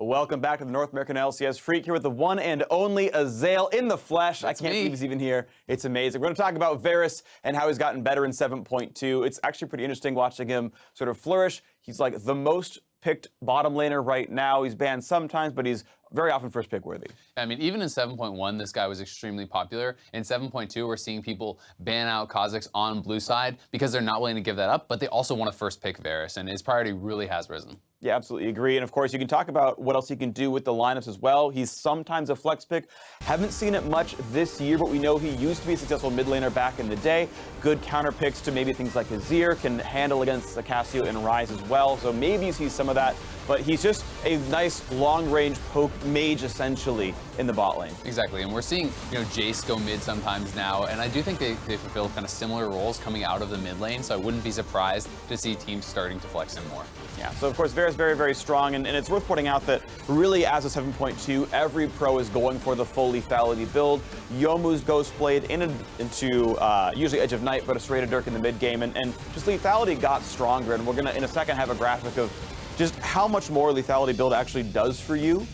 Welcome back to the North American LCS Freak, here with the one and only Azael in the flesh. That's I can't me. believe he's even here. It's amazing. We're going to talk about Varus and how he's gotten better in 7.2. It's actually pretty interesting watching him sort of flourish. He's like the most picked bottom laner right now. He's banned sometimes, but he's very often first pick worthy. I mean, even in 7.1, this guy was extremely popular. In 7.2, we're seeing people ban out Kha'Zix on blue side because they're not willing to give that up, but they also want to first pick Varus, and his priority really has risen. Yeah, absolutely agree. And of course, you can talk about what else he can do with the lineups as well. He's sometimes a flex pick. Haven't seen it much this year, but we know he used to be a successful mid laner back in the day. Good counter picks to maybe things like Azir, can handle against the Cassio and Ryze as well. So maybe you see some of that, but he's just a nice long-range poke mage essentially in the bot lane. Exactly, and we're seeing Jace go mid sometimes now, and I do think they fulfill kind of similar roles coming out of the mid lane, so I wouldn't be surprised to see teams starting to flex him more. Yeah, so of course Varus very, very strong, and it's worth pointing out that really as a 7.2, every pro is going for the full lethality build. Youmu's Ghostblade into usually Edge of Night, but a straight Dirk in the mid game, and just lethality got stronger, and we're gonna in a second have a graphic of just how much more lethality build actually does for you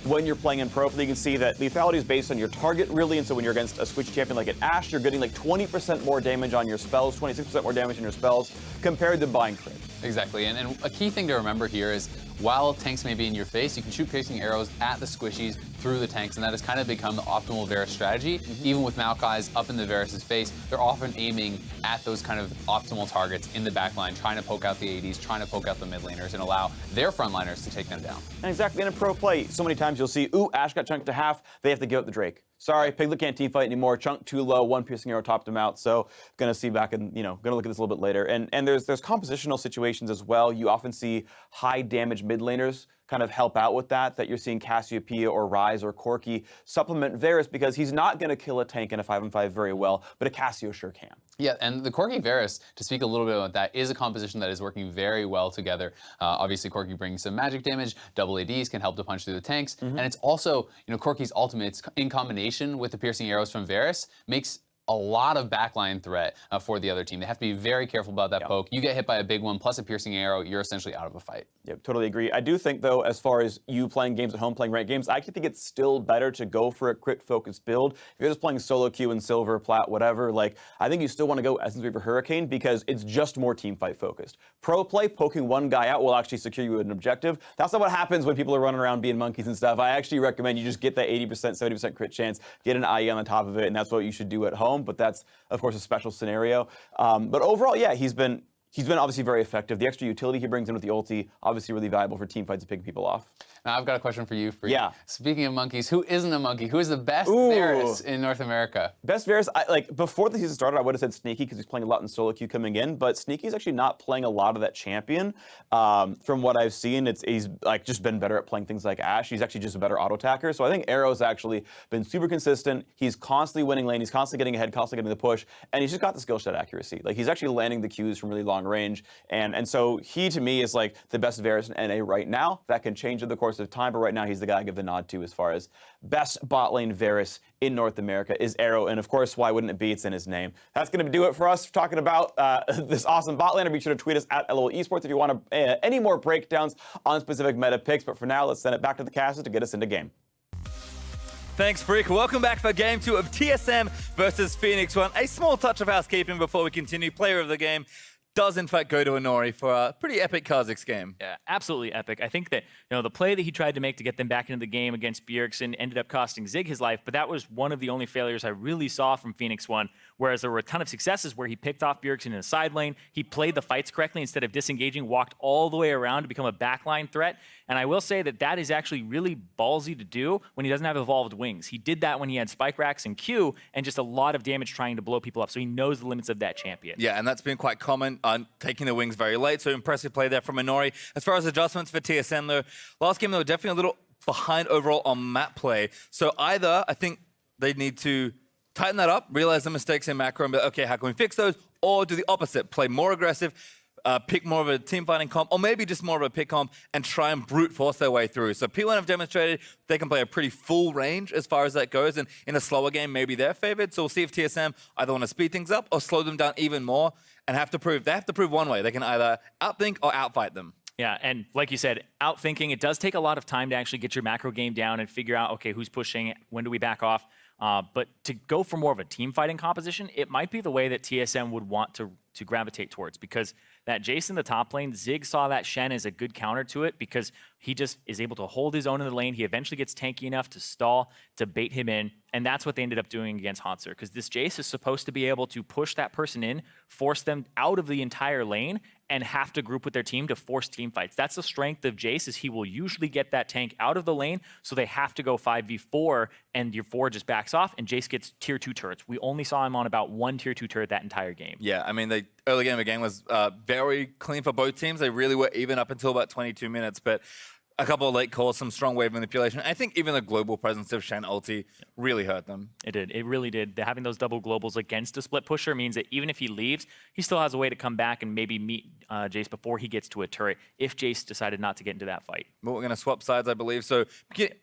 when you're playing in pro. You can see that lethality is based on your target really, and so when you're against a switch champion like an Ashe, you're getting like 20% more damage on your spells, 26% more damage on your spells compared to buying crit. Exactly, and a key thing to remember here is while tanks may be in your face, you can shoot piercing arrows at the squishies through the tanks, and that has kind of become the optimal Varus strategy. Even with Maokai's up in the Varus' face, they're often aiming at those kind of optimal targets in the backline, trying to poke out the ADs, trying to poke out the mid laners, and allow their frontliners to take them down. And exactly, in a pro play, so many times you'll see, ooh, Ashe got chunked to half, they have to give up the Drake. Sorry, Piglet can't team fight anymore. Chunk too low, one piercing arrow topped him out. So gonna see back in, gonna look at this a little bit later. And there's compositional situations as well. You often see high damage mid laners kind of help out with that you're seeing Cassiopeia or Ryze or Corki supplement Varus because he's not gonna kill a tank in a 5-on-5 very well, but a Cassio sure can. Yeah, and the Corki Varus, to speak a little bit about that, is a composition that is working very well together. Obviously, Corki brings some magic damage, double ADs can help to punch through the tanks, and it's also, Corki's ultimates in combination with the piercing arrows from Varus makes a lot of backline threat for the other team. They have to be very careful about that poke. You get hit by a big one plus a piercing arrow, you're essentially out of a fight. Yep, totally agree. I do think, though, as far as you playing games at home, playing ranked games, I actually think it's still better to go for a crit-focused build. If you're just playing solo queue and silver, plat, whatever, I think you still want to go Essence Reaver Hurricane because it's just more team fight focused. Pro play, poking one guy out will actually secure you an objective. That's not what happens when people are running around being monkeys and stuff. I actually recommend you just get that 80%, 70% crit chance, get an IE on the top of it, and that's what you should do at home. But that's, of course, a special scenario. But overall, yeah, he's been obviously very effective. The extra utility he brings in with the ulti, obviously really valuable for team fights and picking people off. Now, I've got a question for you. Yeah. Speaking of monkeys, who isn't a monkey? Who is the best Varus in North America? Best Varus, before the season started, I would have said Sneaky because he's playing a lot in solo queue coming in, but Sneaky's actually not playing a lot of that champion. From what I've seen, he's just been better at playing things like Ashe. He's actually just a better auto attacker. So I think Arrow's actually been super consistent. He's constantly winning lane. He's constantly getting ahead, constantly getting the push, and he's just got the skill set accuracy. He's actually landing the Qs from really long range, and so he to me is the best Varus in NA right now. That can change in the course of time, but right now he's the guy I give the nod to as far as best bot lane Varus in North America is Arrow, and of course, why wouldn't it be? It's in his name. That's going to do it for us talking about this awesome bot laner. Be sure to tweet us at LOL Esports if you want any more breakdowns on specific meta picks, but for now, let's send it back to the cast to get us into game. Thanks, Freak. Welcome back for Game 2 of TSM versus Phoenix1. A small touch of housekeeping before we continue. Player of the game does in fact go to Inori for a pretty epic Kha'Zix game. Yeah, absolutely epic. I think that the play that he tried to make to get them back into the game against Bjergsen ended up costing Zig his life, but that was one of the only failures I really saw from Phoenix1, whereas there were a ton of successes where he picked off Bjergsen in a side lane, he played the fights correctly instead of disengaging, walked all the way around to become a backline threat, and I will say that is actually really ballsy to do when he doesn't have evolved wings. He did that when he had Spike Racks and Q, and just a lot of damage trying to blow people up, so he knows the limits of that champion. Yeah, and that's been quite common, taking the wings very late, so impressive play there from Inori. As far as adjustments for TSM though, last game they were definitely a little behind overall on map play, so either I think they need to tighten that up, realize the mistakes in macro and be like, okay, how can we fix those, or do the opposite, play more aggressive, pick more of a team fighting comp, or maybe just more of a pick comp and try and brute force their way through. So P1 have demonstrated they can play a pretty full range as far as that goes, and in a slower game, maybe they're favored. So we'll see if TSM either want to speed things up or slow them down even more, and they have to prove one way. They can either outthink or outfight them. Yeah, and like you said, outthinking, it does take a lot of time to actually get your macro game down and figure out, okay, who's pushing, when do we back off? But to go for more of a team fighting composition, it might be the way that TSM would want to gravitate towards, because that Jace in the top lane, Zig saw that Shen as a good counter to it because he just is able to hold his own in the lane. He eventually gets tanky enough to stall, to bait him in, and that's what they ended up doing against Hauntzer, because this Jace is supposed to be able to push that person in, force them out of the entire lane, and have to group with their team to force team fights. That's the strength of Jace, is he will usually get that tank out of the lane, so they have to go 5v4, and your 4 just backs off, and Jace gets tier 2 turrets. We only saw him on about 1 tier 2 turret that entire game. Yeah, I mean, the early game of the game was very clean for both teams. They really were even up until about 22 minutes, but a couple of late calls, some strong wave manipulation. I think even the global presence of Shen ulti really hurt them. It did. It really did. Having those double globals against a split pusher means that even if he leaves, he still has a way to come back and maybe meet Jace before he gets to a turret, if Jace decided not to get into that fight. But we're going to swap sides, I believe. So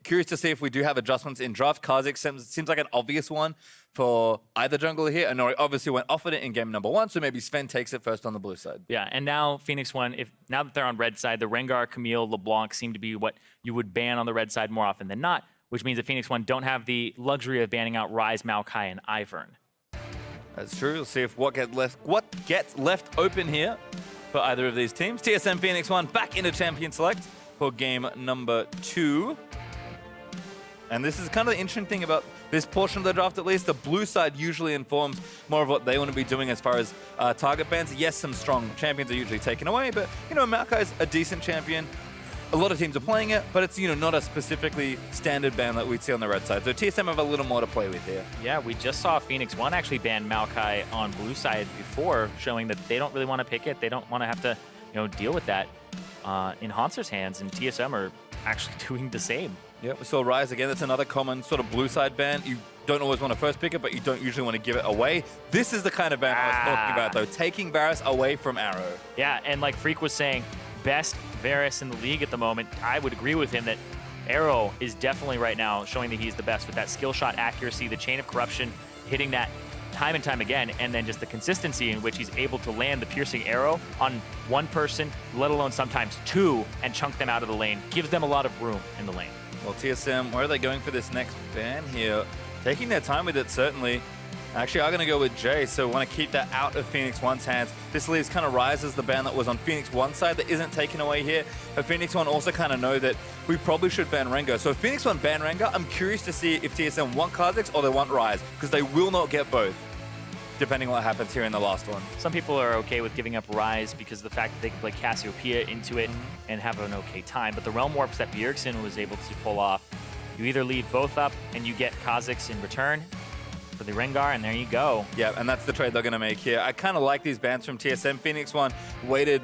curious to see if we do have adjustments in draft. Kha'Zix seems like an obvious one for either jungler here. Anori obviously went off of it in game number 1, so maybe Sven takes it first on the blue side. Yeah, and now Phoenix One, now that they're on red side, the Rengar, Camille, LeBlanc seem to be what you would ban on the red side more often than not, which means that Phoenix One don't have the luxury of banning out Ryze, Maokai, and Ivern. That's true. We'll see if what gets left open here for either of these teams. TSM Phoenix One back into Champion Select for game number 2. And this is kind of the interesting thing about this portion of the draft, at least. The blue side usually informs more of what they want to be doing as far as target bans. Yes, some strong champions are usually taken away, but, Maokai's a decent champion. A lot of teams are playing it, but it's, not a specifically standard ban that we'd see on the red side. So TSM have a little more to play with here. Yeah, we just saw Phoenix One actually ban Maokai on blue side before, showing that they don't really want to pick it. They don't want to have to, deal with that in Hauntzer's hands, and TSM are actually doing the same. Yeah, we saw Ryze again. That's another common sort of blue side ban. You don't always want to first pick it, but you don't usually want to give it away. This is the kind of ban I was talking about, though. Taking Varus away from Arrow. Yeah, and like Freak was saying, best Varus in the league at the moment. I would agree with him that Arrow is definitely right now showing that he's the best with that skill shot accuracy, the chain of corruption, hitting that time and time again, and then just the consistency in which he's able to land the piercing arrow on one person, let alone sometimes 2, and chunk them out of the lane. Gives them a lot of room in the lane. Well, TSM, where are they going for this next ban here? Taking their time with it, certainly. Actually, I'm going to go with Jay, so want to keep that out of Phoenix One's hands. This leaves kind of Ryze as the ban that was on Phoenix One side that isn't taken away here. But Phoenix One also kind of know that we probably should ban Rengar. So if Phoenix One ban Rengar, I'm curious to see if TSM want Kha'Zix or they want Ryze, because they will not get both, depending on what happens here in the last one. Some people are okay with giving up Ryze because of the fact that they can play Cassiopeia into it and have an okay time. But the Realm Warps that Bjergsen was able to pull off, you either leave both up and you get Kha'Zix in return for the Rengar, and there you go. Yeah, and that's the trade they're going to make here. I kind of like these bans from TSM. Phoenix One waited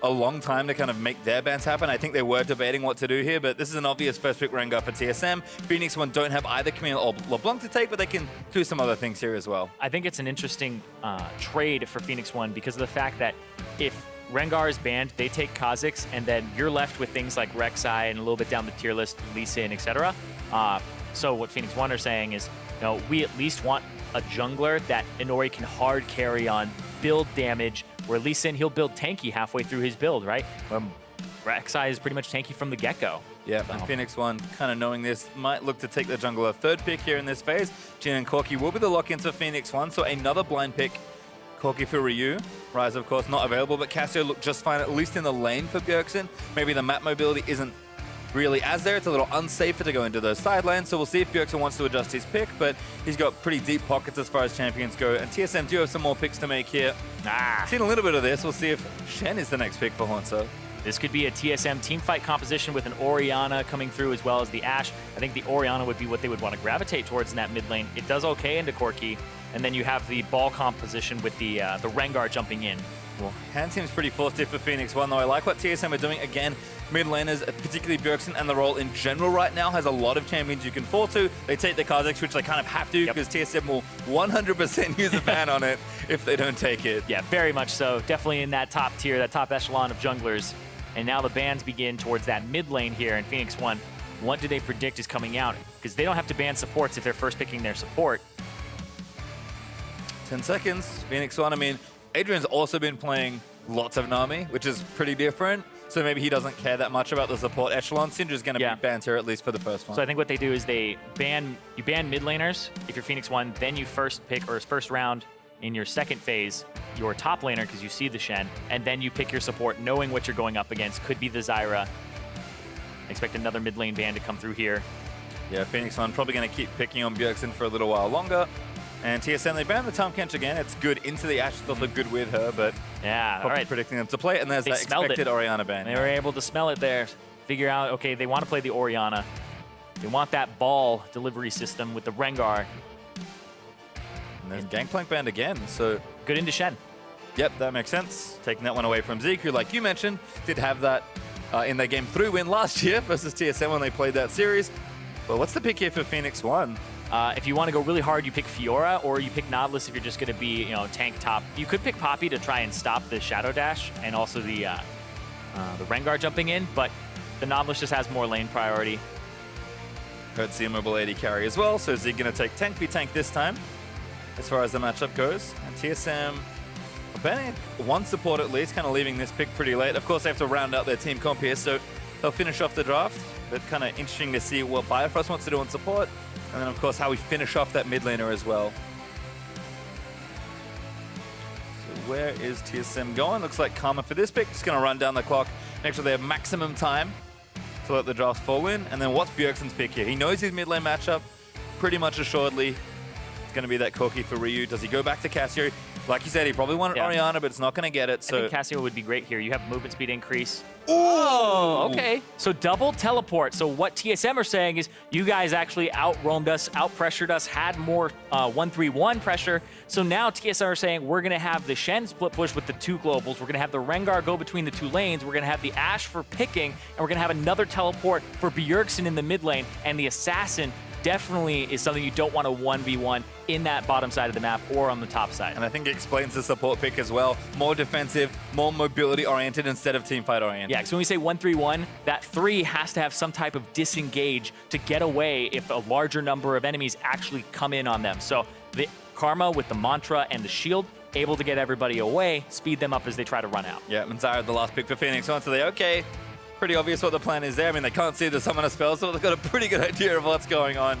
a long time to kind of make their bans happen. I think they were debating what to do here, but this is an obvious first pick Rengar for TSM. Phoenix One don't have either Camille or LeBlanc to take, but they can do some other things here as well. I think it's an interesting trade for Phoenix One because of the fact that if Rengar is banned, they take Kha'Zix, and then you're left with things like Rek'Sai and a little bit down the tier list, Lee Sin, etc. So what Phoenix One are saying is, we at least want a jungler that Inori can hard carry on, build damage, where Lee Sin, he'll build tanky halfway through his build, right? Rek'Sai is pretty much tanky from the get-go. Yeah, and Phoenix One, kind of knowing this, might look to take the jungler third pick here in this phase. Jhin and Corki will be the lock-ins for Phoenix One, so another blind pick. Corki for Ryu. Ryze, of course, not available, but Cassio looked just fine, at least in the lane for Bjergsen. Maybe the map mobility isn't really as there. It's a little unsafer to go into those side lanes, so we'll see if Bjergsen wants to adjust his pick, but he's got pretty deep pockets as far as champions go, and TSM do have some more picks to make here. Seen a little bit of this. We'll see if Shen is the next pick for Hauntzer. This could be a TSM teamfight composition with an Orianna coming through as well as the Ashe. I think the Orianna would be what they would want to gravitate towards in that mid lane. It does okay into Corki, and then you have the ball composition with the Rengar jumping in. Well, hand seems pretty forced here for Phoenix One, though. I like what TSM are doing. Again, mid laners, particularly Bjergsen, and the role in general right now has a lot of champions you can fall to. They take the Kha'Zix, which they kind of have to, because TSM will 100% use a ban on it if they don't take it. Yeah, very much so. Definitely in that top tier, that top echelon of junglers. And now the bans begin towards that mid lane here in Phoenix One. What do they predict is coming out? Because they don't have to ban supports if they're first picking their support. 10 seconds. Phoenix One, I mean, Adrian's also been playing lots of Nami, which is pretty different. so maybe he doesn't care that much about the support echelon. Syndra's going to Yeah. be banned here, at least for the first one. So I think what they do is you ban mid laners if you're Phoenix 1, then you first pick, or first round in your second phase, your top laner because you see the Shen, and then you pick your support knowing what you're going up against. Could be the Zyra. Expect another mid lane ban to come through here. Yeah, Phoenix 1 probably going to keep picking on Bjergsen for a little while longer. And TSM, they banned the Tahm Kench again. It's good into the Ashe. It's also good with her, but Yeah, all probably right. predicting them to play. And there's They that smelled it. expected Orianna ban. They were able to smell it there. Figure out, okay, they want to play the Orianna. They want that ball delivery system with the Rengar. And there's Gangplank banned again, so Good into Shen. yep, that makes sense. Taking that one away from Zeke, who, like you mentioned, did have that in their Game 3 win last year versus TSM when they played that series. But what's the pick here for Phoenix 1? If you want to go really hard, you pick Fiora, or you pick Nautilus if you're just going to be, tank top. You could pick Poppy to try and stop the Shadow Dash and also the Rengar jumping in, but the Nautilus just has more lane priority. Heard the immobile AD carry as well, so Zeke going to take tank v tank this time, as far as the matchup goes. And TSM banning one support at least, kind of leaving this pick pretty late. Of course, they have to round out their team comp here, so they'll finish off the draft. But kind of interesting to see what Bifrost wants to do on support. And then, of course, how we finish off that mid laner as well. So where is TSM going? Looks like Karma for this pick. Just going to run down the clock. Make sure they have maximum time to let the draft fall in. And then what's Bjergsen's pick here? He knows his mid lane matchup pretty much assuredly. It's going to be that Corki for Ryu. Does he go back to Cassio? Like you said, he probably wanted Orianna, but it's not going to get it. I So think Cassio would be great here. You have movement speed increase. Oh, okay. So double teleport. So what TSM are saying is you guys actually out-roamed us, out-pressured us, had more 1-3-1 pressure. So now TSM are saying we're going to have the Shen split push with the two globals. We're going to have the Rengar go between the two lanes. We're going to have the Ashe for picking. And we're going to have another teleport for Bjergsen in the mid lane. And the Assassin definitely is something you don't want to 1v1 in that bottom side of the map or on the top side. And I think it explains the support pick as well. More defensive, more mobility-oriented instead of teamfight-oriented. Yeah, because when we say 1-3-1, that 3 has to have some type of disengage to get away if a larger number of enemies actually come in on them. So the Karma with the Mantra and the Shield, able to get everybody away, speed them up as they try to run out. Yeah, and Zyra, the last pick for Phoenix. So they, okay, pretty obvious what the plan is there. I mean, they can't see the summoner spell, so they've got a pretty good idea of what's going on.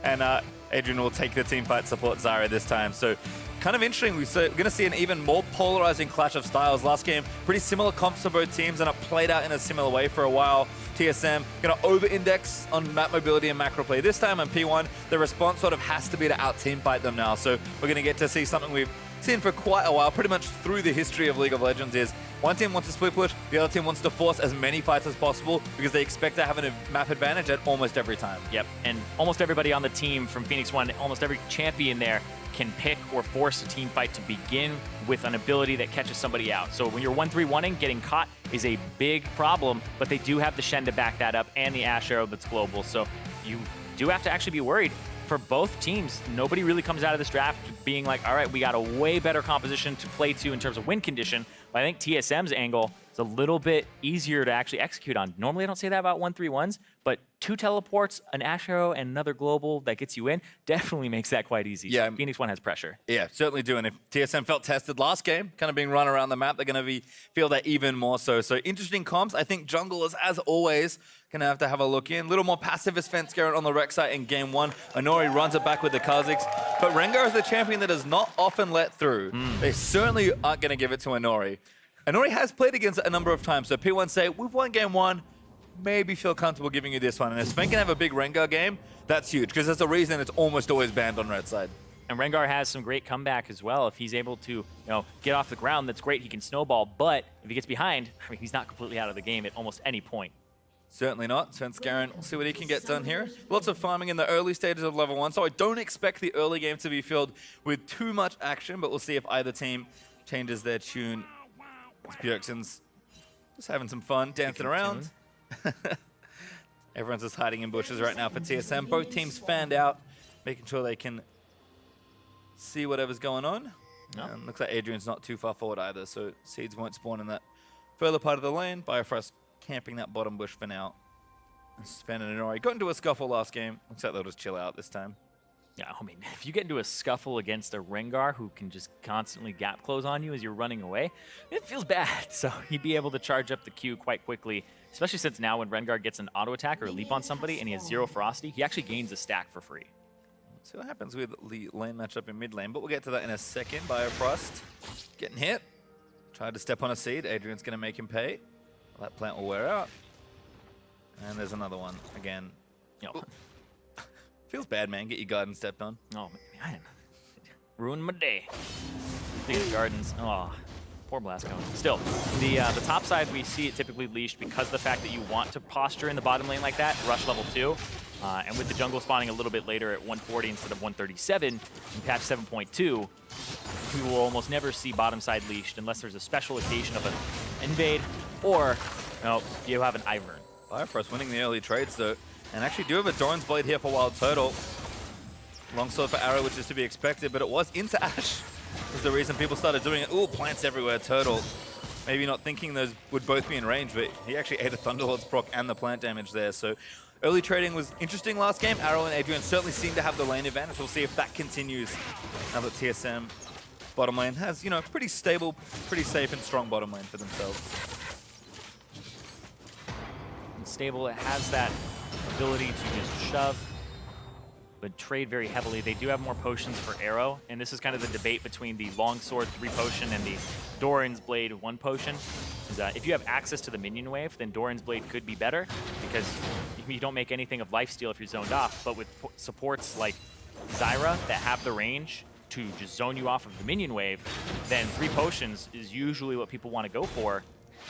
And Adrian will take the teamfight support Zyra this time. So kind of interesting. We're going to see an even more polarizing clash of styles. Last game, pretty similar comps for both teams, and it played out in a similar way for a while. TSM going to over-index on map mobility and macro play. This time on P1, the response sort of has to be to out-teamfight them now. So we're going to get to see something we've seen for quite a while, pretty much through the history of League of Legends, is one team wants to split push, the other team wants to force as many fights as possible because they expect to have a map advantage at almost every time. Yep, and almost everybody on the team from Phoenix 1, almost every champion there can pick or force a team fight to begin with an ability that catches somebody out. So when you're 1-3-1ing, getting caught is a big problem, but they do have the Shen to back that up and the Ashe Arrow that's global. So you do have to actually be worried. For both teams, nobody really comes out of this draft being like, all right, we got a way better composition to play to in terms of win condition. But I think TSM's angle is a little bit easier to actually execute on. Normally, I don't say that about 1-3-1s, but 2 teleports, an Ashe Arrow, and another global that gets you in definitely makes that quite easy. Yeah. So Phoenix 1 has pressure. Yeah, certainly do. And if TSM felt tested last game, kind of being run around the map, they're going to feel that even more so. So interesting comps. I think junglers, as always, going to have a look in. A little more pacifist fence Garrett on the Rex side in game 1. Honori runs it back with the Kha'Zix. But Rengar is the champion that is not often let through. They certainly aren't going to give it to Honori. Honori has played against it a number of times. So P1 say, we've won game 1. Maybe feel comfortable giving you this one. And if Sven can have a big Rengar game, that's huge. Because there's a reason it's almost always banned on red side. And Rengar has some great comeback as well. If he's able to, get off the ground, that's great. He can snowball. But if he gets behind, I mean, he's not completely out of the game at almost any point. Certainly not. Svenskaren, we'll see what he can get done here. Lots of farming in the early stages of level 1, so I don't expect the early game to be filled with too much action, but we'll see if either team changes their tune. Bjergsen's just having some fun, dancing around. Everyone's just hiding in bushes right now for TSM. Both teams fanned out, making sure they can see whatever's going on. No. And looks like Adrian's not too far forward either, so seeds won't spawn in that further part of the lane. Bifrost camping that bottom bush for now. Sven and Honori got into a scuffle last game. Looks like they'll just chill out this time. Yeah, I mean, if you get into a scuffle against a Rengar who can just constantly gap close on you as you're running away, it feels bad. So he'd be able to charge up the Q quite quickly, especially since now when Rengar gets an auto attack or a leap on somebody and he has 0 ferocity, he actually gains a stack for free. See what happens with the lane matchup in mid lane, but we'll get to that in a second. Biofrost getting hit. Tried to step on a seed. Adrian's going to make him pay. That plant will wear out. And there's another one again. Yo. Feels bad, man. Get your garden stepped on. Oh, man. Ruined my day. Speaking of gardens, oh, poor Blasco. Still, the top side, we see it typically leashed because of the fact that you want to posture in the bottom lane like that, rush level 2. And with the jungle spawning a little bit later at 140 instead of 137 in patch 7.2, we will almost never see bottom side leashed unless there's a special occasion of an invade or you have an Ivern. Biofrost winning the early trades, though. And actually do have a Doran's Blade here for Wild Turtle. Longsword for Arrow, which is to be expected, but it was into Ashe. Was the reason people started doing it. Ooh, plants everywhere, Turtle. Maybe not thinking those would both be in range, but he actually ate a Thunderlord's proc and the plant damage there. So early trading was interesting last game. Arrow and Adrian certainly seem to have the lane advantage. We'll see if that continues now that TSM bottom lane has, you know, pretty stable, pretty safe and strong bottom lane for themselves. And stable, it has that ability to just shove, but trade very heavily. They do have more potions for Arrow, and this is kind of the debate between the Longsword 3 potion and the Doran's Blade 1 potion. If you have access to the minion wave, then Doran's Blade could be better, because you don't make anything of lifesteal if you're zoned off, but with supports like Zyra that have the range to just zone you off of the minion wave, then 3 potions is usually what people want to go for,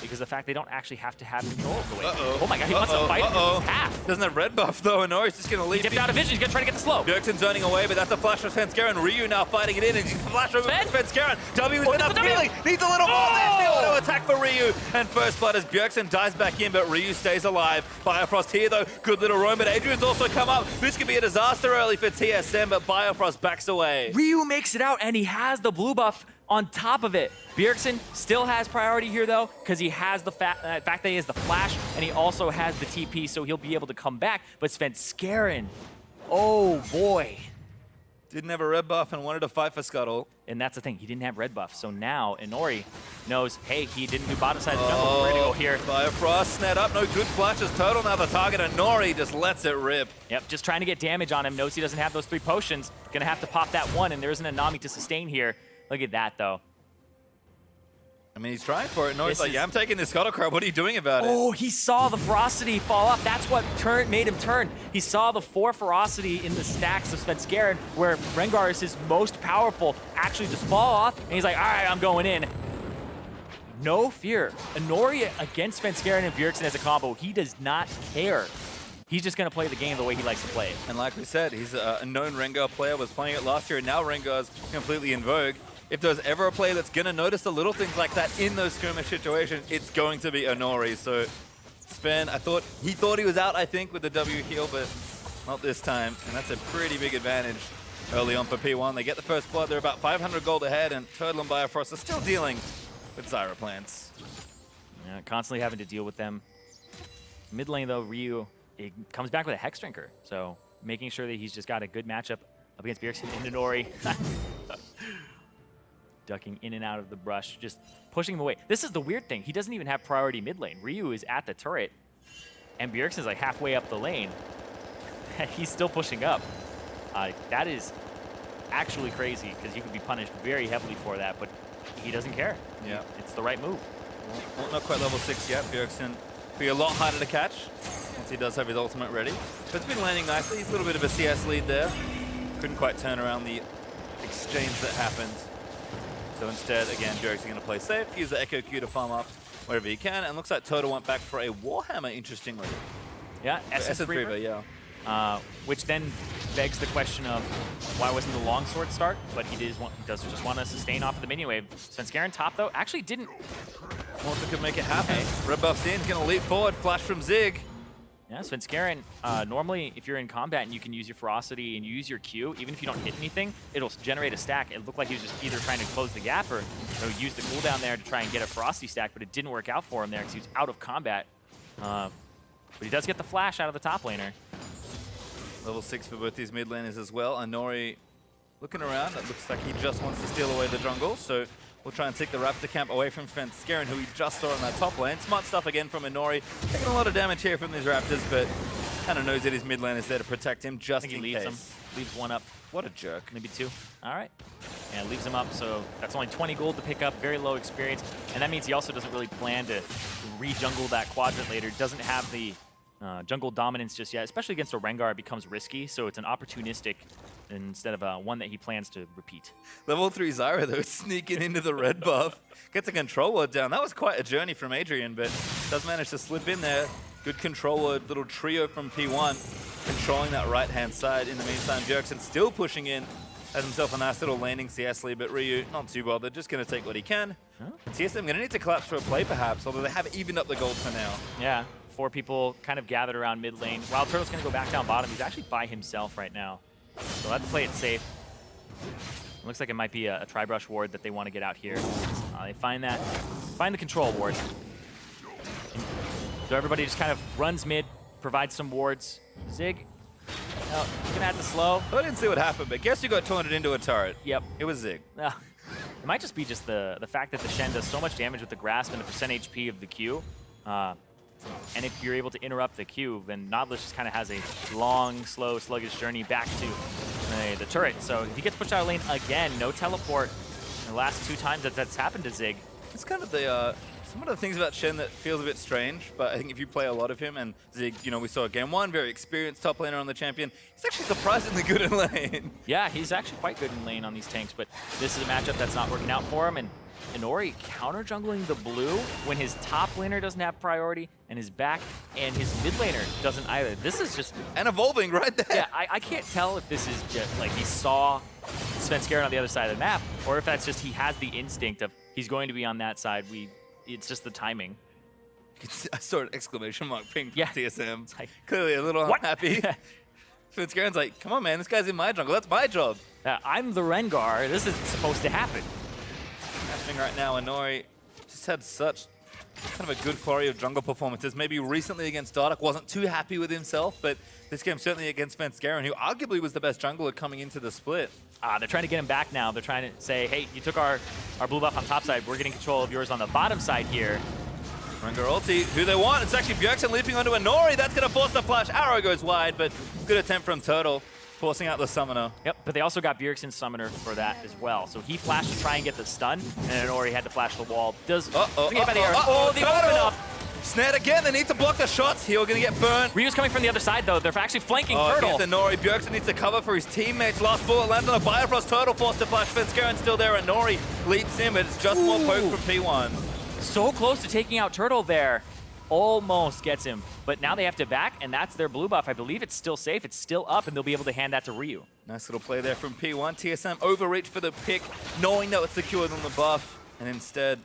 because the fact they don't actually have to have control of the wave. Oh my god, he wants to fight him in half. Doesn't have red buff though, and Nori's just going to leave. He dipped out of vision, he's going to try to get the slow. Bjergsen zoning away, but that's a flash from Svenskeren. Ryu now fighting it in, and he's flash over Svenskeren. W is enough healing, needs a little more. There's the auto attack for Ryu, and first blood as Bjergsen dies back in, but Ryu stays alive. Biofrost here though, good little roam, but Adrian's also come up. This could be a disaster early for TSM, but Biofrost backs away. Ryu makes it out, and he has the blue buff on top of it. Bjergsen still has priority here though, because he has the fact that he has the flash, and he also has the TP, so he'll be able to come back. But Svenskeren, oh boy. Didn't have a red buff and wanted to fight for Scuttle. And that's the thing, he didn't have red buff. So now Inori knows, hey, he didn't do bottom side of the jungle. We're ready to go here. Biofrost net up, no good flashes. Turtle now the target, and Nori just lets it rip. Yep, just trying to get damage on him. Knows he doesn't have those 3 potions. Gonna have to pop that 1, and there isn't a Nami to sustain here. Look at that though. I mean, he's trying for it. Nori's like, yeah, I'm taking this Scuttle Crab. What are you doing about it? Oh, he saw the ferocity fall off. That's what made him turn. He saw the 4 ferocity in the stacks of Svenskeren, where Rengar is his most powerful, actually just fall off, and he's like, all right, I'm going in. No fear. Inori against Svenskeren and Bjergsen as a combo, he does not care. He's just going to play the game the way he likes to play it. And like we said, he's a known Rengar player, was playing it last year, and now Rengar's completely in vogue. If there's ever a player that's going to notice the little things like that in those skirmish situations, it's going to be Inori. So Sven, he thought he was out, I think, with the W heal, but not this time. And that's a pretty big advantage early on for P1. They get the first blood. They're about 500 gold ahead, and Turtle and Biofrost are still dealing with Zyra plants. Yeah, constantly having to deal with them. Mid lane, though, Ryu, it comes back with a Hex Drinker. So making sure that he's just got a good matchup up against Bjergsen and Inori. Ducking in and out of the brush, just pushing him away. This is the weird thing. He doesn't even have priority mid lane. Ryu is at the turret, and Bjergsen's like halfway up the lane. He's still pushing up. That is actually crazy, because you could be punished very heavily for that, but he doesn't care. Yeah. It's the right move. Well, not quite level 6 yet. Bjergsen be a lot harder to catch once he does have his ultimate ready. But it's been landing nicely. A little bit of a CS lead there. Couldn't quite turn around the exchange that happened. So instead, again, Bjergsen's going to play safe, use the Echo Q to farm up wherever he can, and looks like Toto went back for a Warhammer, interestingly. Yeah, Essence Reaver, yeah. Which then begs the question of why wasn't the longsword start, but he does just want to sustain off of the minion wave. Svenskeren top, though, actually didn't. Walter could make it happen. Red buff's in, going to leap forward, flash from Zig. Yeah, Svenskeren, normally if you're in combat and you can use your ferocity and you use your Q, even if you don't hit anything, it'll generate a stack. It looked like he was just either trying to close the gap or use the cooldown there to try and get a ferocity stack, but it didn't work out for him there because he was out of combat. But he does get the flash out of the top laner. Level 6 for both these mid laners as well. And Nori looking around. It looks like he just wants to steal away the jungle. So we'll try and take the Raptor camp away from Fenskeren, who we just saw on that top lane. Smart stuff again from Inori. Taking a lot of damage here from these Raptors, but kind of knows that his mid lane is there to protect him just I think in he leaves case. him. Leaves one up. What a jerk. Maybe two. All right. And leaves him up, so that's only 20 gold to pick up, very low experience. And that means he also doesn't really plan to re-jungle that quadrant later. Doesn't have the jungle dominance just yet, especially against a Rengar. It becomes risky, so it's an opportunistic instead of one that he plans to repeat. Level 3 Zyra, though, sneaking into the red buff. Gets a control ward down. That was quite a journey from Adrian, but does manage to slip in there. Good control ward, little trio from P1, controlling that right-hand side. In the meantime, Bjergsen still pushing in. Has himself a nice little laning CS lead, but Ryu not too bothered, just going to take what he can. Huh? TSM going to need to collapse for a play, perhaps, although they have evened up the gold for now. Yeah, 4 people kind of gathered around mid lane. Wild Turtle's going to go back down bottom. He's actually by himself right now. So let's play it safe. It looks like it might be a Tri-Brush ward that they want to get out here. They find the control ward. So everybody just kind of runs mid, provides some wards. Zig, no, he's gonna have to slow. I didn't see what happened, but guess who got taunted into a turret? Yep. It was Zig. It might just be just the fact that the Shen does so much damage with the grasp and the percent HP of the Q. And if you're able to interrupt the Q, then Nautilus just kind of has a long, slow, sluggish journey back to the turret. So if he gets pushed out of lane again, no teleport. The last 2 times that's happened to Zig. It's kind of the some of the things about Shen that feels a bit strange, but I think if you play a lot of him, and Zig, you know, we saw game 1, very experienced top laner on the champion, he's actually surprisingly good in lane. Yeah, he's actually quite good in lane on these tanks, but this is a matchup that's not working out for him, and Inori counter jungling the blue when his top laner doesn't have priority, and his back and his mid laner doesn't either. This is just... And evolving right there. Yeah, I can't tell if this is just like he saw Svenskeren on the other side of the map, or if that's just he has the instinct of he's going to be on that side. It's just the timing. I saw an exclamation mark ping from Yeah. TSM. Like, Clearly a little what? unhappy. Fitzgerald's like, come on, man, this guy's in my jungle. That's my job. I'm the Rengar. This isn't supposed to happen. Happening right now, Inori just had such kind of a good flurry of jungle performances. Maybe recently against Dardoch wasn't too happy with himself, but this game certainly against Fenskeren, who arguably was the best jungler coming into the split. They're trying to get him back now. They're trying to say, hey, you took our blue buff on top side. We're getting control of yours on the bottom side here. Rengar ulti, who they want. It's actually Bjergsen leaping onto Inori. That's going to force the flash. Arrow goes wide, but good attempt from Turtle, forcing out the summoner. Yep, but they also got Bjergsen's summoner for that as well. So he flashed to try and get the stun, and Inori had to flash the wall. Does the open up. Snared again, they need to block the shots here. We're going to get burnt. Ryu's coming from the other side, though. They're actually flanking Turtle. Here's Inori. Bjergsen needs to cover for his teammates. Last bullet lands on a Bifrost. Turtle forced to flash. Fenskeren still there. Inori leaps in, but it's just more poke from P1. So close to taking out Turtle there. Almost gets him. But now they have to back, and that's their blue buff. I believe it's still safe. It's still up, and they'll be able to hand that to Ryu. Nice little play there from P1. TSM overreach for the pick, knowing that it's secured on the buff, and instead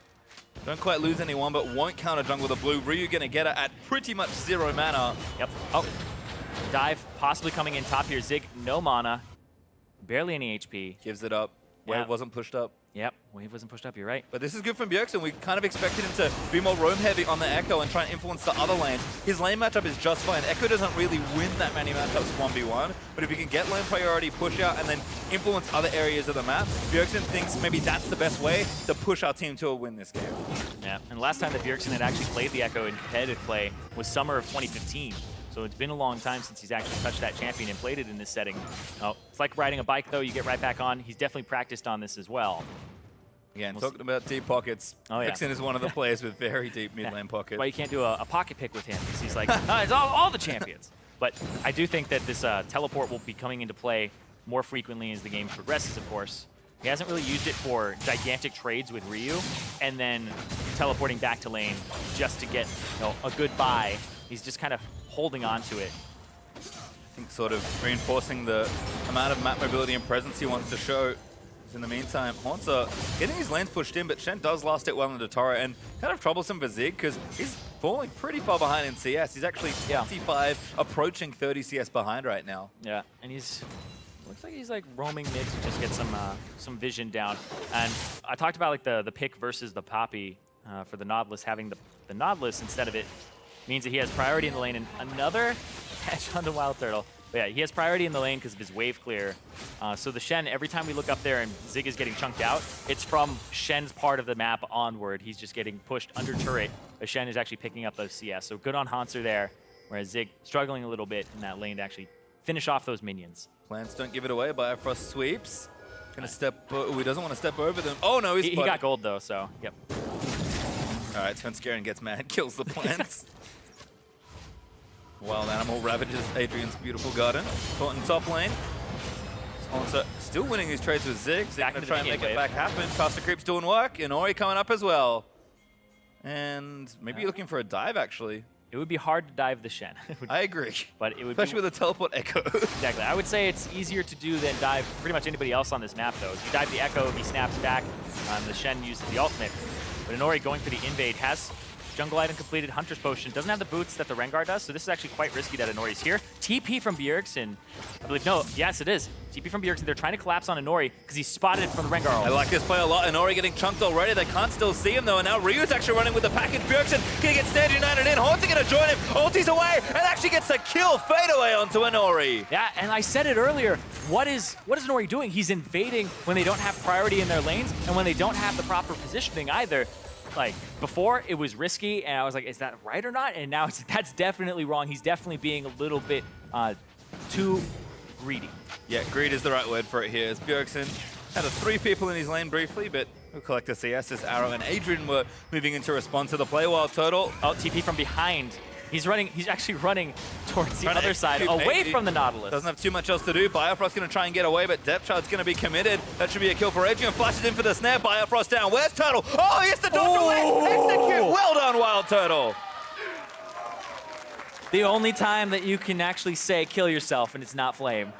don't quite lose anyone, but won't counter jungle the blue. Ryu gonna get it at pretty much 0 mana. Yep. Oh, dive possibly coming in top here. Zig, no mana, barely any HP. Gives it up. Wave Yeah. wasn't pushed up. Yep, wave wasn't pushed up, you're right. But this is good from Bjergsen. We kind of expected him to be more roam heavy on the Echo and try and influence the other lanes. His lane matchup is just fine. Echo doesn't really win that many matchups 1v1, but if he can get lane priority, push out, and then influence other areas of the map, Bjergsen thinks maybe that's the best way to push our team to a win this game. Yeah, and last time that Bjergsen had actually played the Echo in competitive play was summer of 2015. So it's been a long time since he's actually touched that champion and played it in this setting. Oh, it's like riding a bike, though. You get right back on. He's definitely practiced on this as well. Again, talking about deep pockets, Oh, yeah. Bjergsen is one of the players with very deep mid lane pockets. Why you can't do a pocket pick with him, because he's like, it's all the champions. But I do think that this teleport will be coming into play more frequently as the game progresses, of course. He hasn't really used it for gigantic trades with Ryu, and then teleporting back to lane just to get a good buy. He's just kind of holding on to it. I think sort of reinforcing the amount of map mobility and presence he wants to show. In the meantime, Haunter getting his lanes pushed in, but Shen does last it well into Torah, and kind of troublesome for Zig because he's falling pretty far behind in CS. He's actually 25, approaching 30 CS behind right now. Yeah, and looks like he's like roaming mid to just get some vision down. And I talked about like the pick versus the Poppy for the Nautilus. Having the Nautilus instead of it means that he has priority in the lane, and another catch on the Wild Turtle. But yeah, he has priority in the lane because of his wave clear. So the Shen, every time we look up there and Zig is getting chunked out, it's from Shen's part of the map onward. He's just getting pushed under turret, but Shen is actually picking up those CS. So good on Hanser there, whereas Zig struggling a little bit in that lane to actually finish off those minions. Plants don't give it away. Bifrost sweeps. Gonna step. Oh, he doesn't want to step over them. Oh no, he got gold though, so yep. All right, Svenskeren gets mad, kills the plants. Wild Animal ravages Adrian's beautiful garden. Caught in top lane. Sponsor still winning these trades with Zig. Zig gonna try and make it back happen. Caster Creep's doing work. Inori coming up as well. And maybe looking for a dive, actually. It would be hard to dive the Shen. I agree. But it would especially with a teleport echo. Exactly. I would say it's easier to do than dive pretty much anybody else on this map, though. If you dive the Echo, he snaps back. The Shen uses the ultimate. But Inori going for the invade has jungle item completed, Hunter's Potion. Doesn't have the boots that the Rengar does, so this is actually quite risky that Inori's here. TP from Bjergsen. I believe, no, yes it is. TP from Bjergsen. They're trying to collapse on Inori because he's spotted from the Rengar ult. I like this play a lot. Inori getting chunked already. They can't still see him though, and now Ryu's actually running with the package. Bjergsen gonna get Stand United in. Haunter gonna join him. Ulti's away, and actually gets a kill fade away onto Inori. Yeah, and I said it earlier. What is Inori doing? He's invading when they don't have priority in their lanes, and when they don't have the proper positioning either. Like, before, it was risky, and I was like, is that right or not? And now that's definitely wrong. He's definitely being a little bit too greedy. Yeah, greed is the right word for it here. As Bjergsen had 3 people in his lane briefly, but he'll collect a CS as Arrow and Adrian were moving in to respond to the play while Turtle. Oh, TP from behind. He's actually running towards the other side, away from the Nautilus. Doesn't have too much else to do. Bifrost's going to try and get away, but Depth Chart's going to be committed. That should be a kill for Adrian. Flashes in for the snare. Bifrost down. Where's Turtle? Oh, he hits the dodge away. Execute. Well done, Wild Turtle. The only time that you can actually say kill yourself and it's not Flame.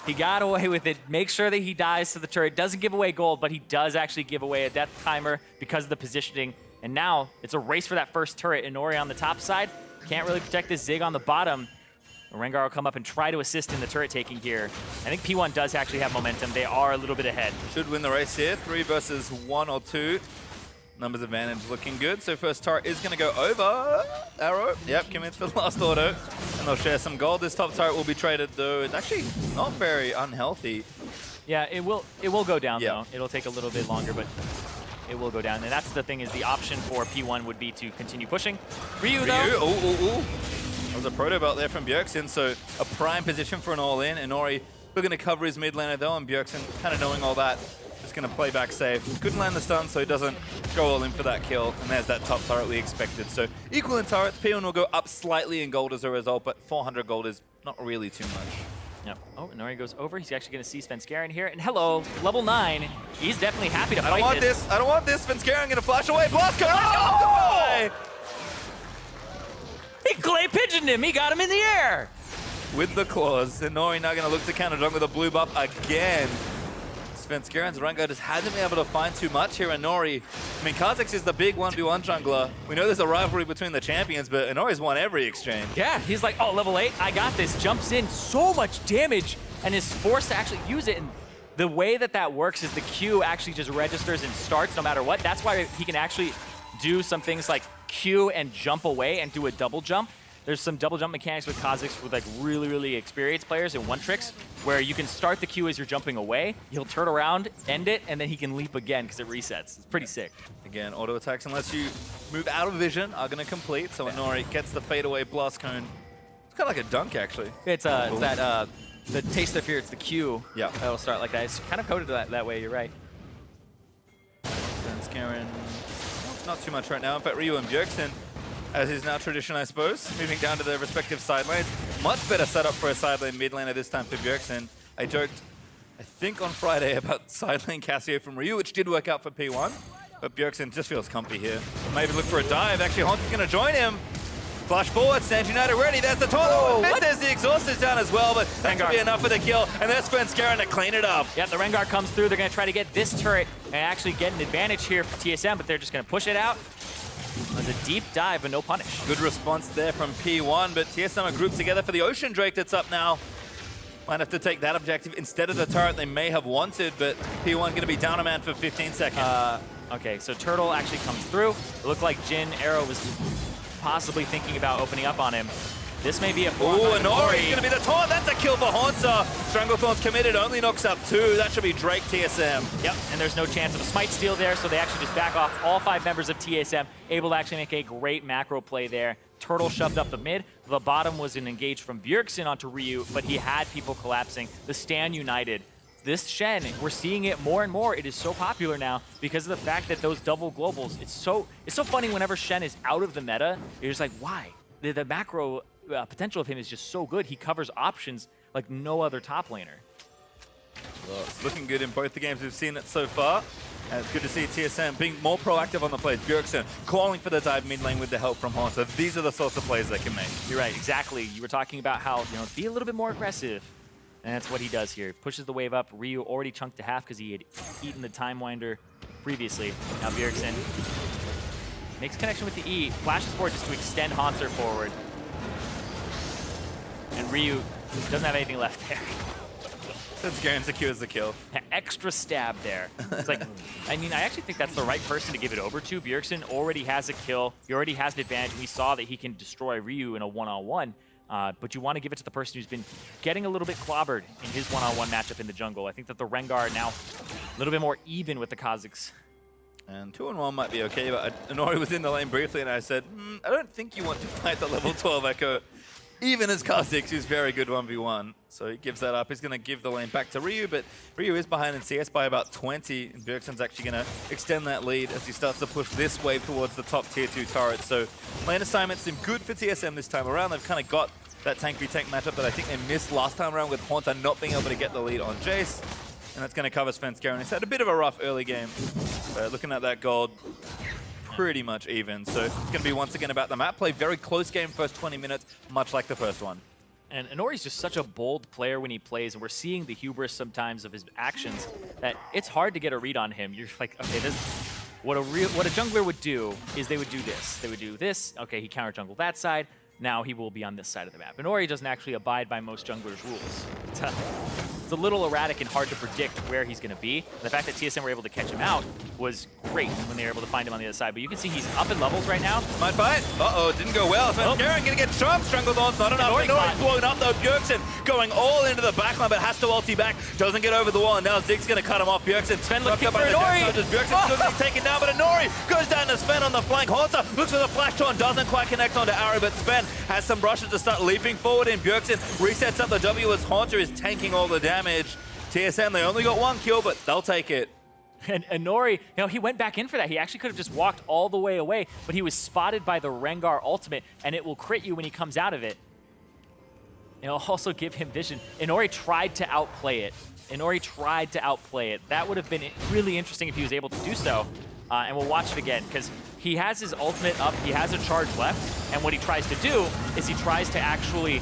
He got away with it. Make sure that he dies to the turret. Doesn't give away gold, but he does actually give away a death timer because of the positioning. And now it's a race for that first turret. Inori on the top side. Can't really protect this Zig on the bottom. Rengar will come up and try to assist in the turret taking here. I think P1 does actually have momentum. They are a little bit ahead. Should win the race here. 3 versus 1 or 2. Numbers advantage looking good. So first turret is going to go over. Arrow. Yep, commits for the last auto. And they'll share some gold. This top turret will be traded, though. It's actually not very unhealthy. Yeah, it will go down, though. It'll take a little bit longer, but it will go down. And that's the thing, is the option for P1 would be to continue pushing. Ryu, though. Ooh. That was a proto belt there from Bjergsen, so a prime position for an all-in. Inori looking to cover his mid laner, though, and Bjergsen kind of knowing all that, just going to play back safe. Couldn't land the stun, so he doesn't go all in for that kill. And there's that top turret we expected. So equal in turrets. P1 will go up slightly in gold as a result, but 400 gold is not really too much. Yep. Oh, Inori goes over. He's actually going to see Svenskeren here. And hello, level 9. He's definitely happy to fight I don't want this. Svenskeren going to flash away. Blast code. Oh! He clay pigeoned him. He got him in the air. With the claws. Inori now going to look to counter jump with a blue buff again. Svenskeren's Rengar just hasn't been able to find too much here. Inori, I mean, Kha'Zix is the big 1v1 jungler. We know there's a rivalry between the champions, but Inori's won every exchange. Yeah, he's like, oh, level 8, I got this. Jumps in, so much damage, and is forced to actually use it. And the way that works is the Q actually just registers and starts no matter what. That's why he can actually do some things like Q and jump away and do a double jump. There's some double jump mechanics with Kha'Zix with like really experienced players in one tricks where you can start the Q as you're jumping away, he'll turn around, end it, and then he can leap again because it resets. It's pretty sick. Again, auto attacks, unless you move out of vision, are going to complete. So Inori gets the fadeaway blast cone. It's kind of like a dunk, actually. It's that, the Taste of Fear, it's the Q. Yeah. That'll start like that. It's kind of coded that way, you're right. Svenskeren, not too much right now. In fact, Ryu and Bjergsen, as is now tradition, I suppose, moving down to their respective side lanes. Much better setup for a side lane mid laner this time for Bjergsen. I joked, I think on Friday, about side lane Cassio from Ryu, which did work out for P1. But Bjergsen just feels comfy here. Maybe look for a dive. Actually, Haunter's going to join him. Flash forward, Stand United ready. There's the total. There's the exhaust is down as well, but that should be enough for the kill. And there's Svenskeren to clean it up. Yeah, the Rengar comes through. They're going to try to get this turret and actually get an advantage here for TSM, but they're just going to push it out. There's a deep dive, but no punish. Good response there from P1, but TSM are grouped together for the Ocean Drake that's up now. Might have to take that objective instead of the turret they may have wanted, but P1 going to be down a man for 15 seconds. Okay, so Turtle actually comes through. It looked like Jin Arrow was possibly thinking about opening up on him. This may be a Ooh, Inori's going to be the taunt. That's a kill for Haunter. Stranglethorn's committed, only knocks up 2. That should be Drake TSM. Yep, and there's no chance of a smite steal there, so they actually just back off. All 5 members of TSM able to actually make a great macro play there. Turtle shoved up the mid. The bottom was an engage from Bjergsen onto Ryu, but he had people collapsing. The Stan united. This Shen, we're seeing it more and more. It is so popular now because of the fact that those double globals. It's so funny whenever Shen is out of the meta. You're just like, why? The macro potential of him is just so good. He covers options like no other top laner. Well, it's looking good in both the games we've seen it so far. And it's good to see TSM being more proactive on the plays. Bjergsen calling for the dive mid lane with the help from Haunter. These are the sorts of plays they can make. You're right, exactly. You were talking about how, be a little bit more aggressive. And that's what he does here. Pushes the wave up. Ryu already chunked to half because he had eaten the Time Winder previously. Now Bjergsen makes connection with the E. Flashes forward just to extend Haunter forward. And Ryu doesn't have anything left there. That's Garen secures the kill. Extra stab there. It's like, I mean, I actually think that's the right person to give it over to. Bjergsen already has a kill. He already has an advantage. We saw that he can destroy Ryu in a one-on-one. But you want to give it to the person who's been getting a little bit clobbered in his one-on-one matchup in the jungle. I think that the Rengar are now a little bit more even with the Kazakhs. And 2-on-1 might be okay, but Inori was in the lane briefly, and I said, I don't think you want to fight the level 12 Echo, even as Kha'Zix, who's very good 1v1. So he gives that up. He's going to give the lane back to Ryu, but Ryu is behind in CS by about 20, and Bjergsen's actually going to extend that lead as he starts to push this wave towards the top tier 2 turret. So lane assignments seem good for TSM this time around. They've kind of got that tank v tank matchup that I think they missed last time around with Haunter not being able to get the lead on Jace. And that's going to cover Sven's Garen. He's had a bit of a rough early game. But looking at that gold, pretty much even. So it's going to be once again about the map play. Very close game first 20 minutes, much like the first one. And Inori's just such a bold player when he plays, and we're seeing the hubris sometimes of his actions that it's hard to get a read on him. You're like, okay, what a jungler would do is they would do this. They would do this. Okay, he counter jungle that side. Now he will be on this side of the map. Inori doesn't actually abide by most junglers' rules. It's a little erratic and hard to predict where he's going to be. The fact that TSM were able to catch him out was great when they were able to find him on the other side. But you can see he's up in levels right now. Might fight. Uh-oh, didn't go well. Sven's Garen going to get chopped. Stranglethorn's not enough. Inori's blown up though. Bjergsen going all into the backline, but has to ulti back. Doesn't get over the wall, and now Zig's going to cut him off. Bjergsen Sven looking for Inori. Bjergsen's going to be taken down, but Inori goes down to Sven on the flank. Haunter looks for the flash taunt, doesn't quite connect onto Arrow, but Sven has some rushes to start leaping forward, and Bjergsen resets up the W as Haunter is tanking all the damage. TSM, they only got 1 kill, but they'll take it. And Inori, he went back in for that. He actually could have just walked all the way away, but he was spotted by the Rengar ultimate, and it will crit you when he comes out of it. It'll also give him vision. Inori tried to outplay it. That would have been really interesting if he was able to do so. And we'll watch it again, because he has his ultimate up, he has a charge left, and what he tries to do is he tries to actually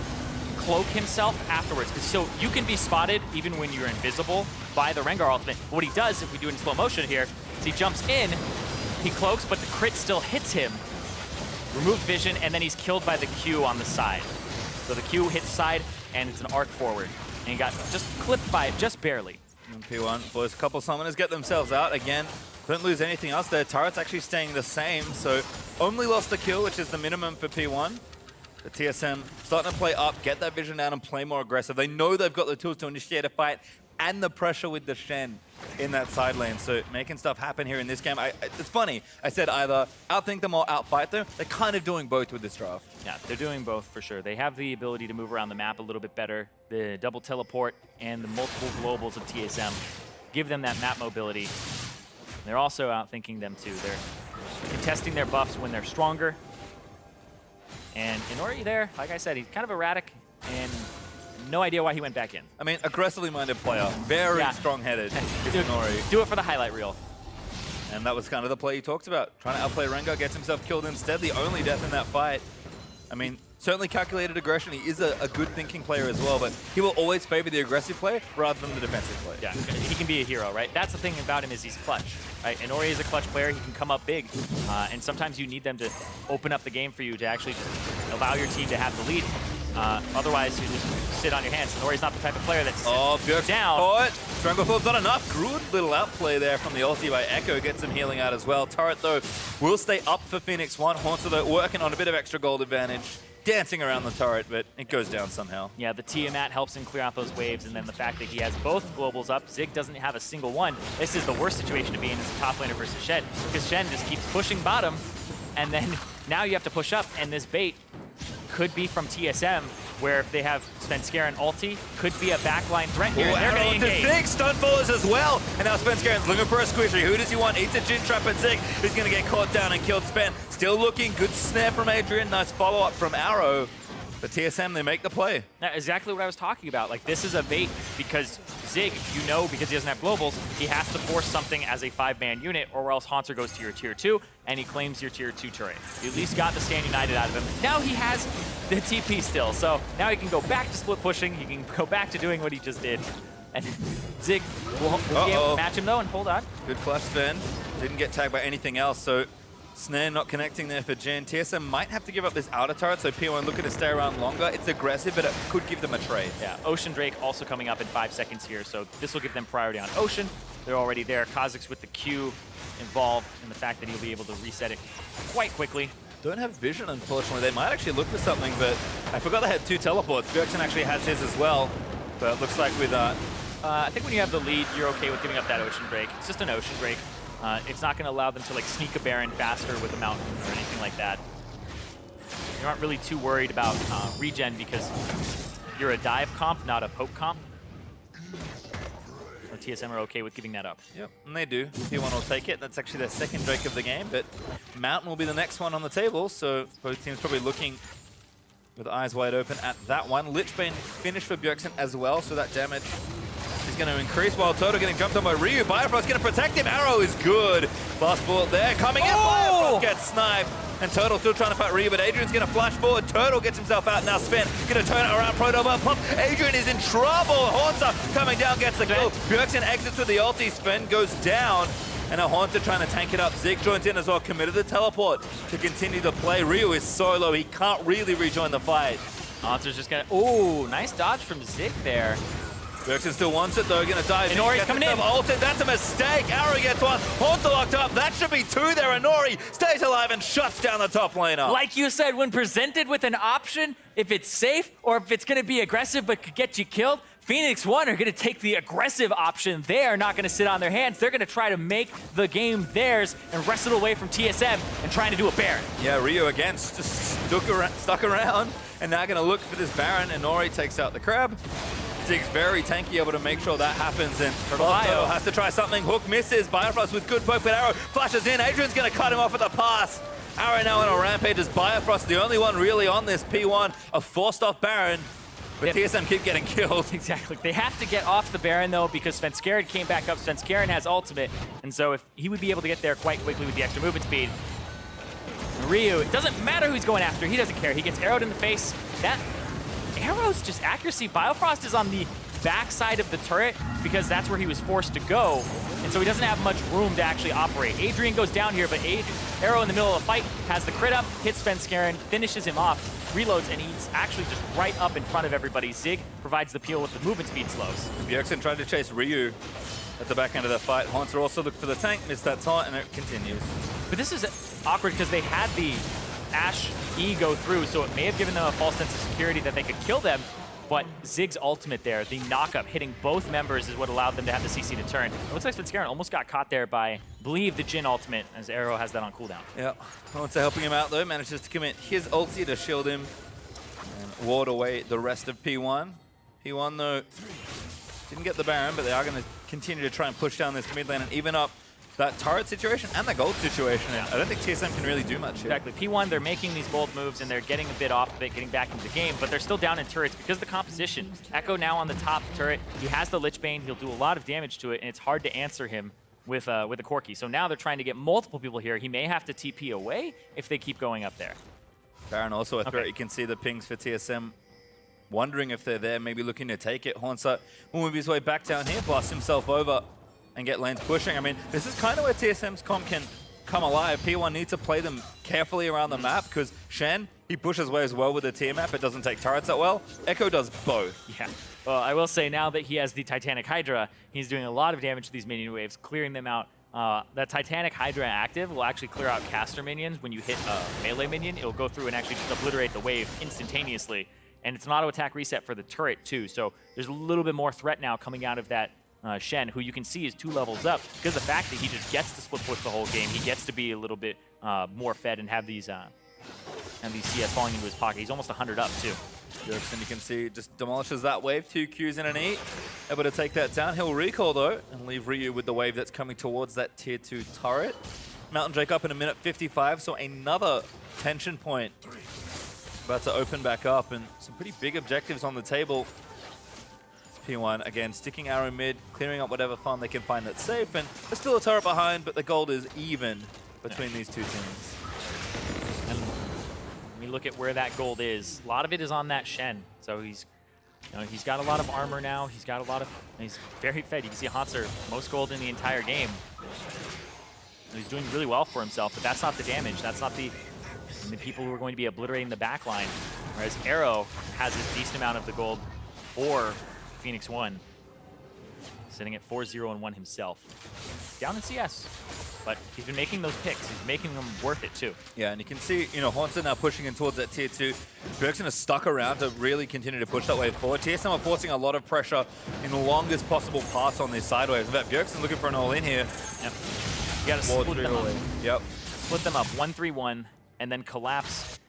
cloak himself afterwards. So you can be spotted even when you're invisible by the Rengar ultimate. What he does, if we do it in slow motion here, is he jumps in, he cloaks, but the crit still hits him. Removed vision, and then he's killed by the Q on the side. So the Q hits side, and it's an arc forward. And he got just clipped by it, just barely. And P1, boys, a couple summoners get themselves out again. Couldn't lose anything else there. Turret's actually staying the same, so only lost a kill, which is the minimum for P1. The TSM starting to play up, get that vision down, and play more aggressive. They know they've got the tools to initiate a fight and the pressure with the Shen in that side lane. So making stuff happen here in this game. It's funny. I said either outthink them or outfight them. They're kind of doing both with this draft. Yeah, they're doing both for sure. They have the ability to move around the map a little bit better. The double teleport and the multiple globals of TSM give them that map mobility. They're also outthinking them too. They're contesting their buffs when they're stronger. And Inori there, like I said, he's kind of erratic and no idea why he went back in. I mean, aggressively minded player, very strong-headed is Inori. Do it for the highlight reel. And that was kind of the play he talked about. Trying to outplay Rengar, gets himself killed instead, the only death in that fight. I mean, certainly calculated aggression. He is a good thinking player as well, but he will always favor the aggressive play rather than the defensive play. Yeah, he can be a hero, right? That's the thing about him is he's clutch, right? Inori is a clutch player. He can come up big, and sometimes you need them to open up the game for you to actually just allow your team to have the lead. Otherwise, you just sit on your hands. Inori's not the type of player that's down. Oh, Stranglethorn's not enough. Good little outplay there from the ulti by Echo. Gets some healing out as well. Turret, though, will stay up for Phoenix 1. Haunter, though, working on a bit of extra gold advantage. dancing around the turret, but it goes down somehow. Yeah, the Tiamat helps him clear out those waves, and then the fact that he has both globals up, Zig doesn't have a single one. This is the worst situation to be in as a top laner versus Shen, because Shen just keeps pushing bottom, and then now you have to push up, and this bait could be from TSM, where if they have Svenskeren ulti, could be a backline threat here, and they're going to engage. Zig, stun follows as well, and now Svenskeren's looking for a squishy. Who does he want? Eats a Jin trap at Zig, who's going to get caught down and killed. Sven still looking, good snare from Adrian, nice follow-up from Arrow. But TSM, they make the play. That's exactly what I was talking about. Like, this is a bait because Zig, you know, because he doesn't have globals, he has to force something as a 5-man unit, or else Haunter goes to your tier 2, and he claims your tier 2 turret. You at least got the Stand United out of him. Now he has the TP still, so now he can go back to split pushing, he can go back to doing what he just did. And Zig will be able to match him, though, and hold on. Good flash Sven. Didn't get tagged by anything else, so Snare not connecting there for Jin. TSM might have to give up this outer turret, so P1 looking to stay around longer. It's aggressive, but it could give them a trade. Yeah, Ocean Drake also coming up in 5 seconds here, so this will give them priority on Ocean. They're already there. Kha'Zix with the Q involved in the fact that he'll be able to reset it quite quickly. Don't have vision, unfortunately. They might actually look for something, but I forgot they had 2 teleports. Bjergsen actually has his as well, but it looks like with I think when you have the lead, you're okay with giving up that Ocean Drake. It's just an Ocean Drake. It's not going to allow them to like sneak a Baron faster with a Mountain or anything like that. You aren't really too worried about regen because you're a dive comp, not a poke comp. So TSM are okay with giving that up. Yep, and they do. P1 will take it. That's actually their second Drake of the game, but Mountain will be the next one on the table, so both teams probably looking with eyes wide open at that one. Lichbane finished for Bjergsen as well, so that damage is going to increase while Toto getting jumped on by Ryu. Bifrost going to protect him. Arrow is good. Fast bullet there. Coming in. Bifrost gets sniped. And Turtle still trying to fight Ryu, but Adrian's going to flash forward. Turtle gets himself out. Now Sven going to turn it around. Proto pump. Adrian is in trouble. Haunter coming down, gets the kill. Bjergsen exits with the ulti. Sven goes down. And now Haunter trying to tank it up. Zig joins in as well. Committed the teleport to continue the play. Ryu is so low. He can't really rejoin the fight. Haunter's just going to... Ooh, nice dodge from Zig there. Bjergsen still wants it though, gonna dive. Inori's coming in. Ulted. That's a mistake. Arrow gets one. Haunter locked up. That should be 2 there. Inori stays alive and shuts down the top laner. Like you said, when presented with an option, if it's safe or if it's going to be aggressive but could get you killed, Phoenix1 are going to take the aggressive option. They are not going to sit on their hands. They're going to try to make the game theirs and wrest it away from TSM and trying to do a Baron. Yeah, Ryu again just stuck around and now going to look for this Baron. Inori takes out the crab. Zig's very tanky, able to make sure that happens, and Turtle has to try something. Hook misses. Bifrost with good poke, but Arrow flashes in. Adrian's going to cut him off with a pass. Arrow now on a rampage as Bifrost, the only one really on this P1, a forced off Baron, but TSM keep getting killed. Exactly. They have to get off the Baron, though, because Svenskeren came back up. Svenskeren has ultimate, and so if he would be able to get there quite quickly with the extra movement speed. Ryu, it doesn't matter who he's going after. He doesn't care. He gets arrowed in the face. That Arrow's just accuracy. Biofrost is on the backside of the turret because that's where he was forced to go, and so he doesn't have much room to actually operate. Adrian goes down here, but Arrow in the middle of the fight has the crit up, hits Svenskeren, finishes him off, reloads, and he's actually just right up in front of everybody. Zig provides the peel with the movement speed slows. Bjergsen tried to chase Ryu at the back end of the fight. Haunter also looked for the tank, missed that taunt, and it continues. But this is awkward because they had the Ashe E go through, so it may have given them a false sense of security that they could kill them, but Zig's ultimate there, the knock-up, hitting both members is what allowed them to have the CC to turn. It looks like Svenskeren almost got caught there by, I believe, the Jin ultimate, as Arrow has that on cooldown. Yeah, Haunter helping him out though, manages to commit his ulti to shield him and ward away the rest of P1. P1 though, didn't get the Baron, but they are going to continue to try and push down this mid lane and even up that turret situation and the gold situation. Yeah. I don't think TSM can really do much here. Exactly. P1, they're making these bold moves and they're getting a bit off of it, getting back into the game, but they're still down in turrets because of the composition. Echo now on the top turret. He has the Lichbane. He'll do a lot of damage to it, and it's hard to answer him with a Corki. So now they're trying to get multiple people here. He may have to TP away if they keep going up there. Baron also a threat. You can see the pings for TSM. Wondering if they're there, maybe looking to take it. Haunter will move his way back down here, blast himself over and get lanes pushing. I mean, this is kind of where TSM's comp can come alive. P1 needs to play them carefully around the map because Shen, he pushes waves well with the tier map, but doesn't take turrets that well. Echo does both. Yeah. Well, I will say now that he has the Titanic Hydra, he's doing a lot of damage to these minion waves, clearing them out that Titanic Hydra active will actually clear out caster minions. When you hit a melee minion, it'll go through and actually just obliterate the wave instantaneously. And it's an auto attack reset for the turret too. So there's a little bit more threat now coming out of that Shen, who you can see is 2 levels up because of the fact that he just gets to split push the whole game. He gets to be a little bit more fed and have these CS falling into his pocket. He's almost 100 up too. Bjergsen, you can see, just demolishes that wave. 2 Qs in an E. Able to take that down. He'll recall, though, and leave Ryu with the wave that's coming towards that tier 2 turret. Mountain Drake up in a minute 55, so another tension point about to open back up, and some pretty big objectives on the table. P1, again, sticking arrow mid, clearing up whatever farm they can find that's safe, and there's still a turret behind, but the gold is even between these two teams. And when we look at where that gold is, a lot of it is on that Shen. So he's got a lot of armor now. He's very fed. You can see Hanser, most gold in the entire game. He's doing really well for himself, but that's not the damage. That's not the people who are going to be obliterating the backline. Whereas Arrow has a decent amount of the gold for Phoenix 1, sitting at 4-0-1 himself. Down in CS, but he's been making those picks. He's making them worth it too. Yeah, and you can see, Haunter now pushing in towards that tier 2. Bjergsen is stuck around to really continue to push that wave forward. TSM are forcing a lot of pressure in the longest possible pass on these side waves. In fact, Bjergsen looking for an all-in here. Yep. You gotta split them up. Yep. Split them up, 1-3-1, and then collapse.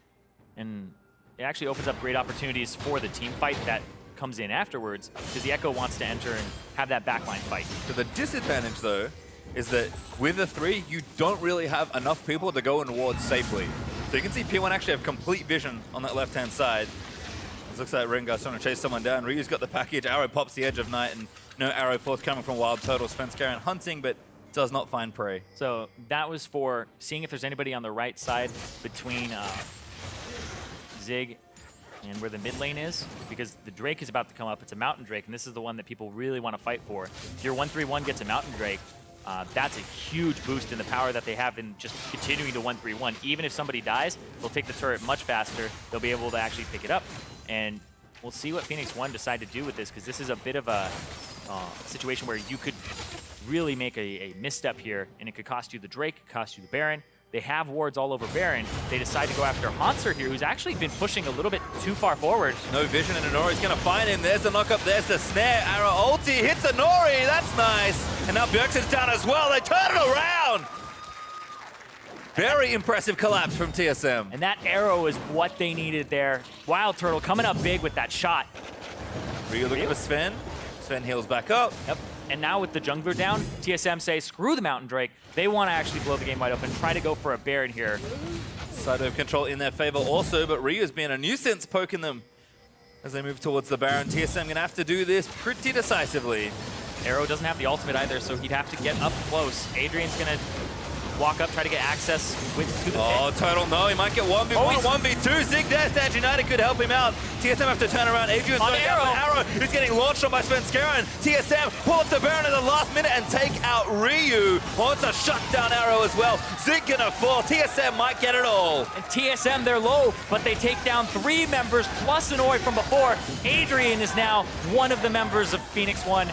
And it actually opens up great opportunities for the team fight that comes in afterwards, because the Echo wants to enter and have that backline fight. So the disadvantage, though, is that with the 3, you don't really have enough people to go in wards safely. So you can see P1 actually have complete vision on that left-hand side. It looks like Rengar's trying to chase someone down. Ryu's got the package. Arrow pops the Edge of Night, and no arrow force coming from Wild Turtle. Svenskeren hunting, but does not find prey. So that was for seeing if there's anybody on the right side between Zig and where the mid lane is, because the Drake is about to come up. It's a Mountain Drake, and this is the one that people really want to fight for. If your 1-3-1 gets a Mountain Drake, that's a huge boost in the power that they have in just continuing to 1-3-1. Even if somebody dies, they'll take the turret much faster. They'll be able to actually pick it up. And we'll see what Phoenix 1 decide to do with this, because this is a bit of a situation where you could really make a misstep here, and it could cost you the Drake, cost you the Baron. They have wards all over Baron. They decide to go after Hanser here, who's actually been pushing a little bit too far forward. No vision, and Inori's going to find him. There's the knock-up, there's the snare. Arrow ulti hits Inori, that's nice. And now Bjergsen's down as well. They turn it around. Very impressive collapse from TSM. And that arrow is what they needed there. Wild Turtle coming up big with that shot. Ryu looking for Sven. Sven heals back up. Yep. And now with the jungler down, TSM say, screw the Mountain Drake. They want to actually blow the game wide open, try to go for a Baron here. Side of control in their favor also, but Ryu's being a nuisance poking them as they move towards the Baron. TSM going to have to do this pretty decisively. Arrow doesn't have the ultimate either, so he'd have to get up close. Adrian's going to walk up, try to get access to the pit. Total no, he might get 1v1, 1v2. Zig Death Dash United could help him out. TSM have to turn around. Adrian's going Arrow who's getting launched on by Svenskeren. TSM pull up the Baron at the last minute and take out Ryu. Wants a shutdown Arrow as well. Zig gonna fall. TSM might get it all. And TSM, they're low, but they take down 3 members plus an Oi from before. Adrian is now one of the members of Phoenix 1,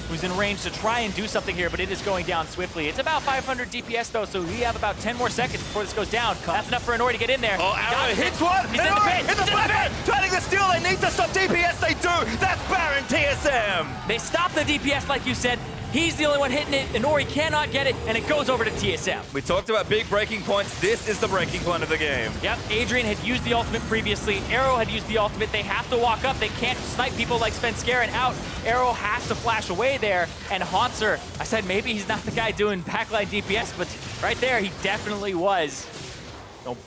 who's in range to try and do something here, but it is going down swiftly. It's about 500 DPS though, so we have about 10 more seconds before this goes down. That's enough for Inori to get in there. Oh, Arrow hits one! He's in the pit! Hit the pit! Trying to steal, they need to stop DPS, they do! That's Baron TSM! They stop the DPS like you said. He's the only one hitting it. Inori cannot get it, and it goes over to TSM. We talked about big breaking points. This is the breaking point of the game. Yep, Adrian had used the ultimate previously. Arrow had used the ultimate. They have to walk up. They can't snipe people like Svenskeren out. Arrow has to flash away there. And Hanser, I said maybe he's not the guy doing backline DPS, but right there, he definitely was.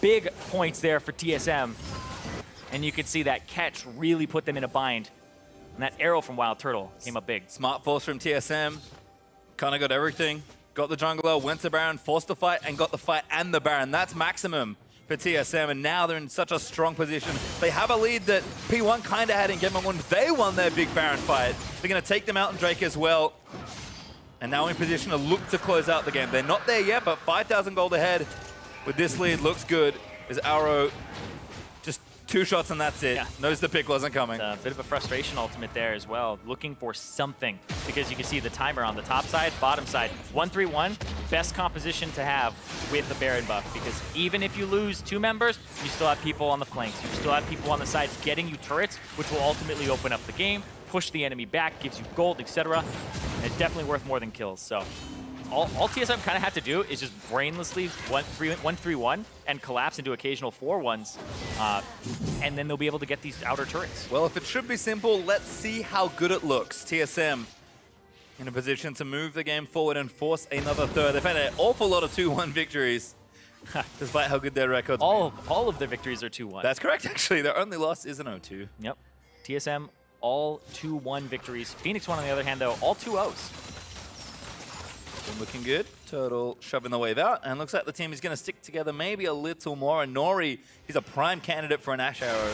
Big points there for TSM. And you can see that catch really put them in a bind. And that arrow from Wild Turtle came up big. Smart force from TSM. Kind of got everything. Got the jungler, went to Baron, forced the fight, and got the fight and the Baron. That's maximum for TSM, and now they're in such a strong position. They have a lead that P1 kind of had in Game 1. They won their big Baron fight. They're going to take the Mountain Drake as well. And now in position to look to close out the game. They're not there yet, but 5,000 gold ahead with this lead looks good. As Arrow just 2 shots and that's it. Yeah. Knows the pick wasn't coming. A bit of a frustration ultimate there as well, looking for something, because you can see the timer on the top side, bottom side, 1-3-1, best composition to have with the Baron buff, because even if you lose 2 members, you still have people on the flanks, you still have people on the sides getting you turrets, which will ultimately open up the game, push the enemy back, gives you gold, etc. And it's definitely worth more than kills. So all TSM kind of had to do is just brainlessly 1-3-1 and collapse into occasional 4-1s, and then they'll be able to get these outer turrets. Well, if it should be simple, let's see how good it looks. TSM in a position to move the game forward and force another third. They've had an awful lot of 2-1 victories, despite how good their records All of their victories are 2-1. That's correct, actually. Their only loss is an 0-2. Yep. TSM, all 2-1 victories. Phoenix One, on the other hand, though, all 2-0s. Been looking good. Turtle shoving the wave out, and looks like the team is going to stick together maybe a little more. And Nori, he's a prime candidate for an Ash Arrow.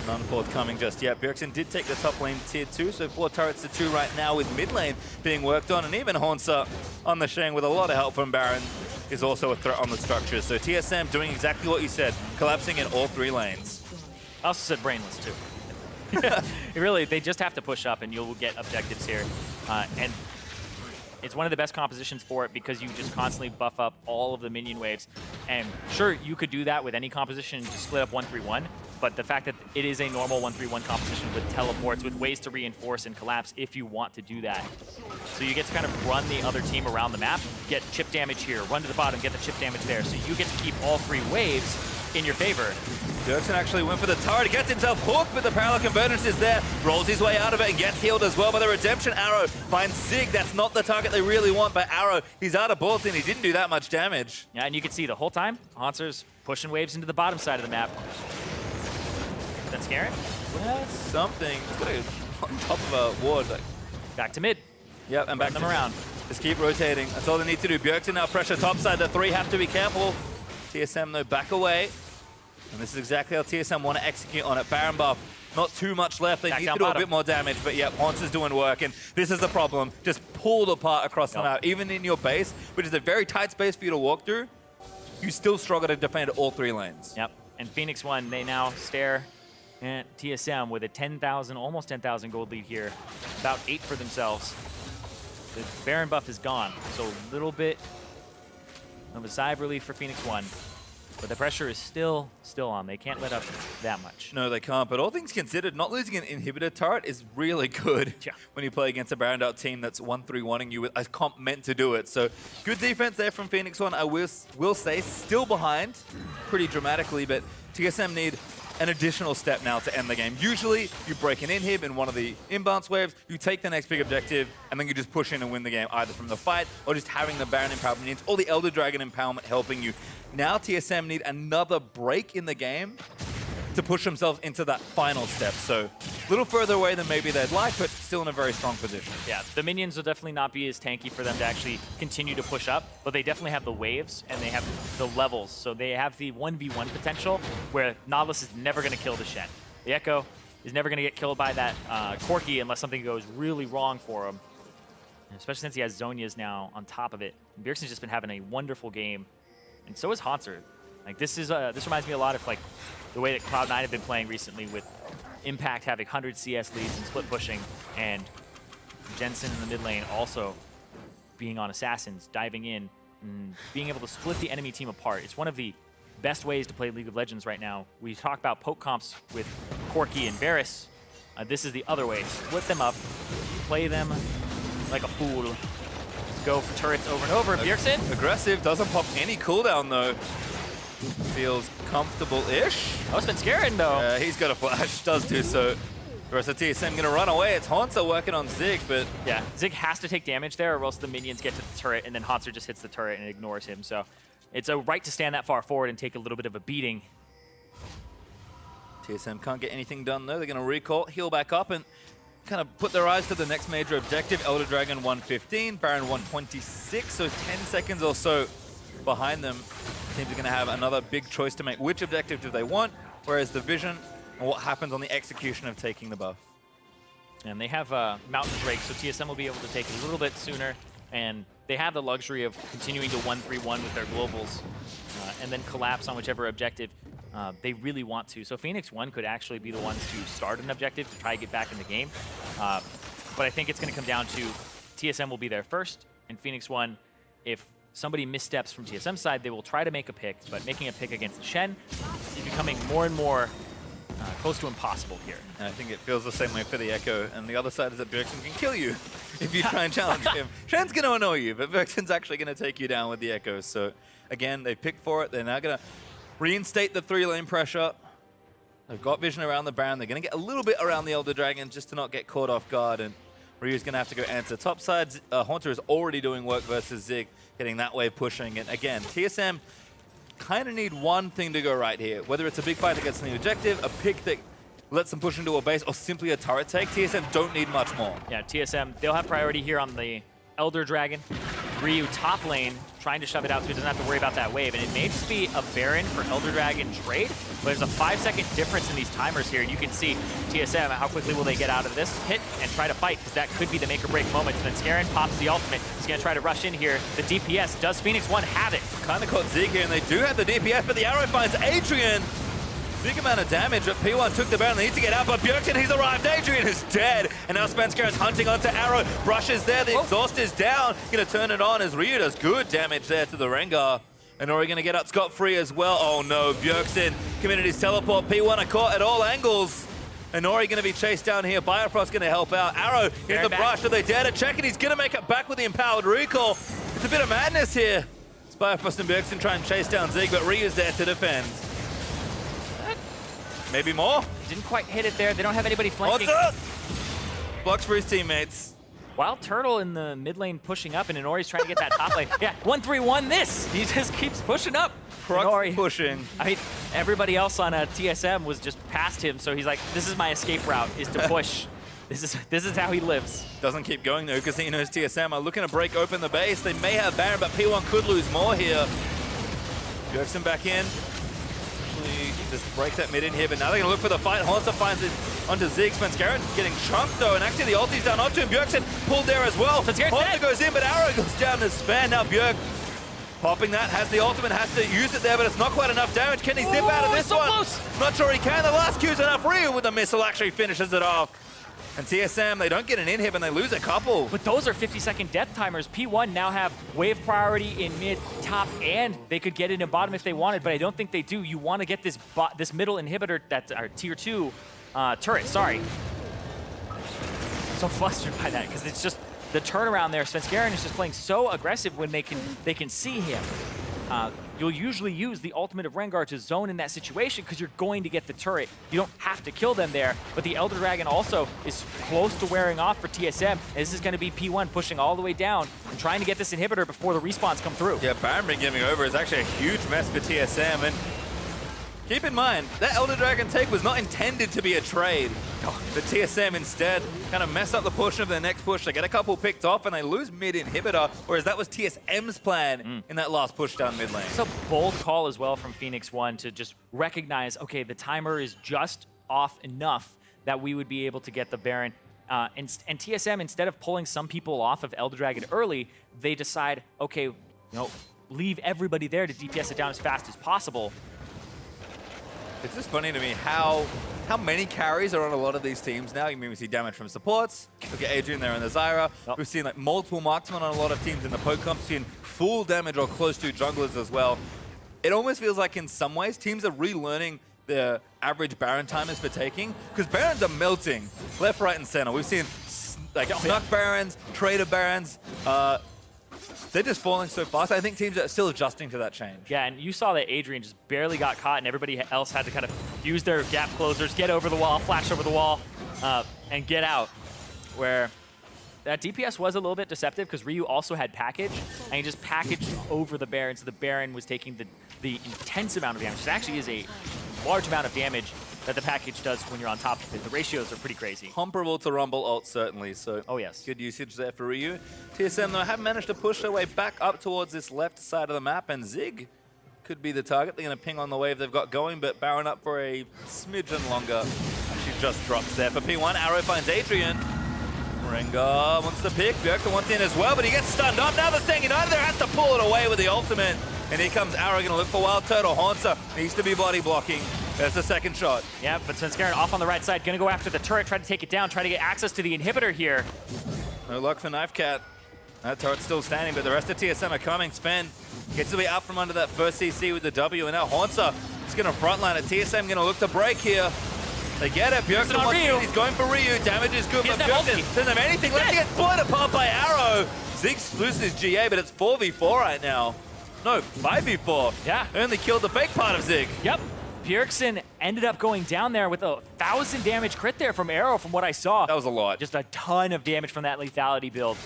None forthcoming just yet. Bjergsen did take the top lane tier 2, so 4 turrets to 2 right now with mid lane being worked on, and even Hornsa on the Shang with a lot of help from Baron is also a threat on the structure. So TSM doing exactly what you said, collapsing in all 3 lanes. I also said brainless, too. Really, they just have to push up, and you'll get objectives here. And it's one of the best compositions for it because you just constantly buff up all of the minion waves. And sure, you could do that with any composition to split up 1-3-1, but the fact that it is a normal 1-3-1 composition with teleports, with ways to reinforce and collapse if you want to do that. So you get to kind of run the other team around the map, get chip damage here, run to the bottom, get the chip damage there. So you get to keep all 3 waves in your favor. Bjergsen actually went for the turret. He gets himself hooked, but the parallel convergence is there. Rolls his way out of it and gets healed as well by the redemption arrow. Finds Zig. That's not the target they really want, but Arrow, he's out of bullets and he didn't do that much damage. Yeah, and you can see the whole time, Hanser's pushing waves into the bottom side of the map. That's scary. That's something. He's got on top of a ward. Like, Back to mid. yep, and back Them around. Just keep rotating. That's all they need to do. Bjergsen now pressure topside. The 3 have to be careful. TSM, though, back away. And this is exactly how TSM want to execute on it. Baron buff, not too much left. They Back need down to do bottom. a bit more damage, but yeah, Ponce is doing work, and this is the problem. Just pulled apart across the map. Even in your base, which is a very tight space for you to walk through, you still struggle to defend all 3 lanes. Yep. And Phoenix One, they now stare at TSM with a 10,000, almost 10,000 gold lead here. About 8 for themselves. The Baron buff is gone, so a little bit of a sigh of relief for Phoenix One. But the pressure is still on. They can't let up that much. No, they can't. But all things considered, not losing an inhibitor turret is really good when you play against a Baron out team that's 1-3-1ing you with a comp meant to do it. So good defense there from Phoenix One. I will say, still behind pretty dramatically, but TSM need an additional step now to end the game. Usually, you break an inhib in one of the inbounce waves, you take the next big objective, and then you just push in and win the game, either from the fight or just having the Baron empowerment minions or the Elder Dragon empowerment helping you. Now TSM need another break in the game to push themselves into that final step. So a little further away than maybe they'd like, but still in a very strong position. Yeah, the minions will definitely not be as tanky for them to actually continue to push up, but they definitely have the waves and they have the levels. So they have the 1v1 potential where Nautilus is never going to kill the Shen. The Echo is never going to get killed by that Corki unless something goes really wrong for him. And especially since he has Zhonya's now on top of it. And Bjergsen's just been having a wonderful game. And so is Hanser. Like this reminds me a lot of like the way that Cloud9 have been playing recently with Impact having 100 CS leads and split pushing, and Jensen in the mid lane also being on Assassins, diving in, and being able to split the enemy team apart. It's one of the best ways to play League of Legends right now. We talk about poke comps with Corki and Varus. This is the other way. Split them up, play them like a fool. Just go for turrets over and over. Bjergsen. Aggressive, doesn't pop any cooldown though. Feels comfortable-ish. Oh, it's been scaring though. He's got a flash, does do so. The rest of TSM gonna run away. It's Hanser working on Zig, but yeah, Zig has to take damage there or else the minions get to the turret and then Hanser just hits the turret and ignores him. So it's a right to stand that far forward and take a little bit of a beating. TSM can't get anything done though. They're gonna recall, heal back up, and kind of put their eyes to the next major objective. Elder Dragon 115, Baron 126, so 10 seconds or so behind them. Teams are going to have another big choice to make. Which objective do they want? Whereas the vision and what happens on the execution of taking the buff. And they have Mountain Drake, so TSM will be able to take it a little bit sooner. And they have the luxury of continuing to 1-3-1 with their globals and then collapse on whichever objective they really want to. So Phoenix 1 could actually be the ones to start an objective to try to get back in the game. But I think it's going to come down to TSM will be there first, and Phoenix 1, if somebody missteps from TSM's side, they will try to make a pick, but making a pick against Shen is becoming more and more close to impossible here. And I think it feels the same way for the Echo, and the other side is that Bjergsen can kill you if you try and challenge him. Shen's going to annoy you, but Bjergsen's actually going to take you down with the Echo. So again, they picked for it. They're now going to reinstate the 3-lane pressure. They've got vision around the Baron. They're going to get a little bit around the Elder Dragon just to not get caught off guard. And Ryu's going to have to go answer. Top side, Haunter is already doing work versus Zig, getting that wave pushing. And again, TSM kind of need one thing to go right here. Whether it's a big fight that gets the objective, a pick that lets them push into a base, or simply a turret take, TSM don't need much more. Yeah, TSM, they'll have priority here on the Elder Dragon. Ryu top lane, trying to shove it out so he doesn't have to worry about that wave. And it may just be a Baron for Elder Dragon trade, but there's a 5-second difference in these timers here. And you can see TSM, how quickly will they get out of this hit and try to fight, because that could be the make or break moment. And then Scarin pops the ultimate. He's going to try to rush in here. The DPS, does Phoenix 1 have it? Kind of caught Zig here, and they do have the DPS, but the arrow finds Adrian. Big amount of damage, but P1 took the Baron. They need to get out, but Bjergsen, he's arrived. Adrian is dead. And now Spenskaren's hunting onto Arrow. Brushes there. The exhaust is down. Going to turn it on as Ryu does good damage there to the Rengar. And Ori going to get out scot-free as well. Oh no, Bjergsen committed his teleport. P1 are caught at all angles. And Ori going to be chased down here. Biofrost going to help out. Arrow in the brush. Do they dare to check it? He's going to make it back with the empowered recall. It's a bit of madness here. Biofrost and Bjergsen try and chase down Zig, but Ryu's there to defend. Maybe more? Didn't quite hit it there. They don't have anybody flanking. What's up? Blocks for his teammates. Wild Turtle in the mid lane pushing up, and Inori's trying to get that top lane. Yeah, 1-3-1 this. He just keeps pushing up. Inori pushing. I mean, everybody else on TSM was just past him, so he's like, this is my escape route, is to push. This is how he lives. Doesn't keep going though, because he knows TSM are looking to break open the base. They may have Baron, but P1 could lose more here. Bjergsen back in. Just break that mid in here, but now they're going to look for the fight. Haunter finds it onto Zig. Spenskaren getting chunked though, and actually the ulti's down onto him. Bjergsen pulled there as well. Haunter goes in, but Arrow goes down to Span. Now Bjerg popping that, has the ultimate, has to use it there, but it's not quite enough damage. Can he zip out of this so one? Close. Not sure he can. The last Q's enough. Ryu with the missile actually finishes it off. And TSM, they don't get an inhib and they lose a couple. But those are 50-second death timers. P1 now have wave priority in mid, top, and they could get it in bottom if they wanted, but I don't think they do. You want to get this middle inhibitor, that's our tier 2 turret, sorry. So flustered by that, because it's just the turnaround there. Spenskaren is just playing so aggressive when they can see him. You'll usually use the ultimate of Rengar to zone in that situation because you're going to get the turret. You don't have to kill them there, but the Elder Dragon also is close to wearing off for TSM. This is going to be P1 pushing all the way down and trying to get this inhibitor before the respawns come through. Yeah, Baron giving over is actually a huge mess for TSM, and keep in mind, that Elder Dragon take was not intended to be a trade. But TSM instead kind of mess up the portion of their next push. They get a couple picked off and they lose mid inhibitor, whereas that was TSM's plan in that last push down mid lane. It's a bold call as well from Phoenix 1 to just recognize, okay, the timer is just off enough that we would be able to get the Baron. And TSM, instead of pulling some people off of Elder Dragon early, they decide, okay, leave everybody there to DPS it down as fast as possible. It's just funny to me how many carries are on a lot of these teams now. You mean we see damage from supports. Look at Adrian there in the Zyra. We've seen like multiple marksmen on a lot of teams in the poke comp. Seen full damage or close to junglers as well. It almost feels like in some ways teams are relearning the average Baron timers for taking, because Barons are melting left, right, and center. We've seen like snuck Barons, trader Barons. They're just falling so fast. I think teams are still adjusting to that change. Yeah, and you saw that Adrian just barely got caught, and everybody else had to kind of use their gap closers, get over the wall, flash over the wall, and get out. Where that DPS was a little bit deceptive because Ryu also had package, and he just packaged over the Baron, so the Baron was taking the intense amount of damage. It actually is a large amount of damage that the package does when you're on top of it. The ratios are pretty crazy. Comparable to Rumble ult, certainly. So oh yes, good usage there for Ryu. TSM, though, have managed to push their way back up towards this left side of the map, and Zig could be the target. They're going to ping on the wave they've got going, but Baron up for a smidgen longer. She just drops there for P1. Arrow finds Adrian. Rengar wants to pick. Bjergsen wants in as well, but he gets stunned up. Now they're staying united. They have to pull it away with the ultimate. And here comes Arrow, gonna look for Wild Turtle. Haunter needs to be body blocking. There's the second shot. Yeah, but Svenskeren off on the right side, gonna go after the turret, try to take it down, try to get access to the inhibitor here. No luck for Knife Cat. That turret's still standing, but the rest of TSM are coming. Sven gets to be out from under that first CC with the W, and now Haunter is gonna frontline it. TSM gonna look to break here. They get it. Bjergsen on wants Ryu. it. He's going for Ryu. Damage is good, He but doesn't have Bjergsen ulti. doesn't have anything left. He gets blown apart by Arrow. Zig loses his GA, but it's 4v4 right now. No, 5v4. Yeah. Only killed the fake part of Zig. Yep. Bjergsen ended up going down there with a 1,000 damage crit there from Arrow from what I saw. That was a lot. Just a ton of damage from that lethality build.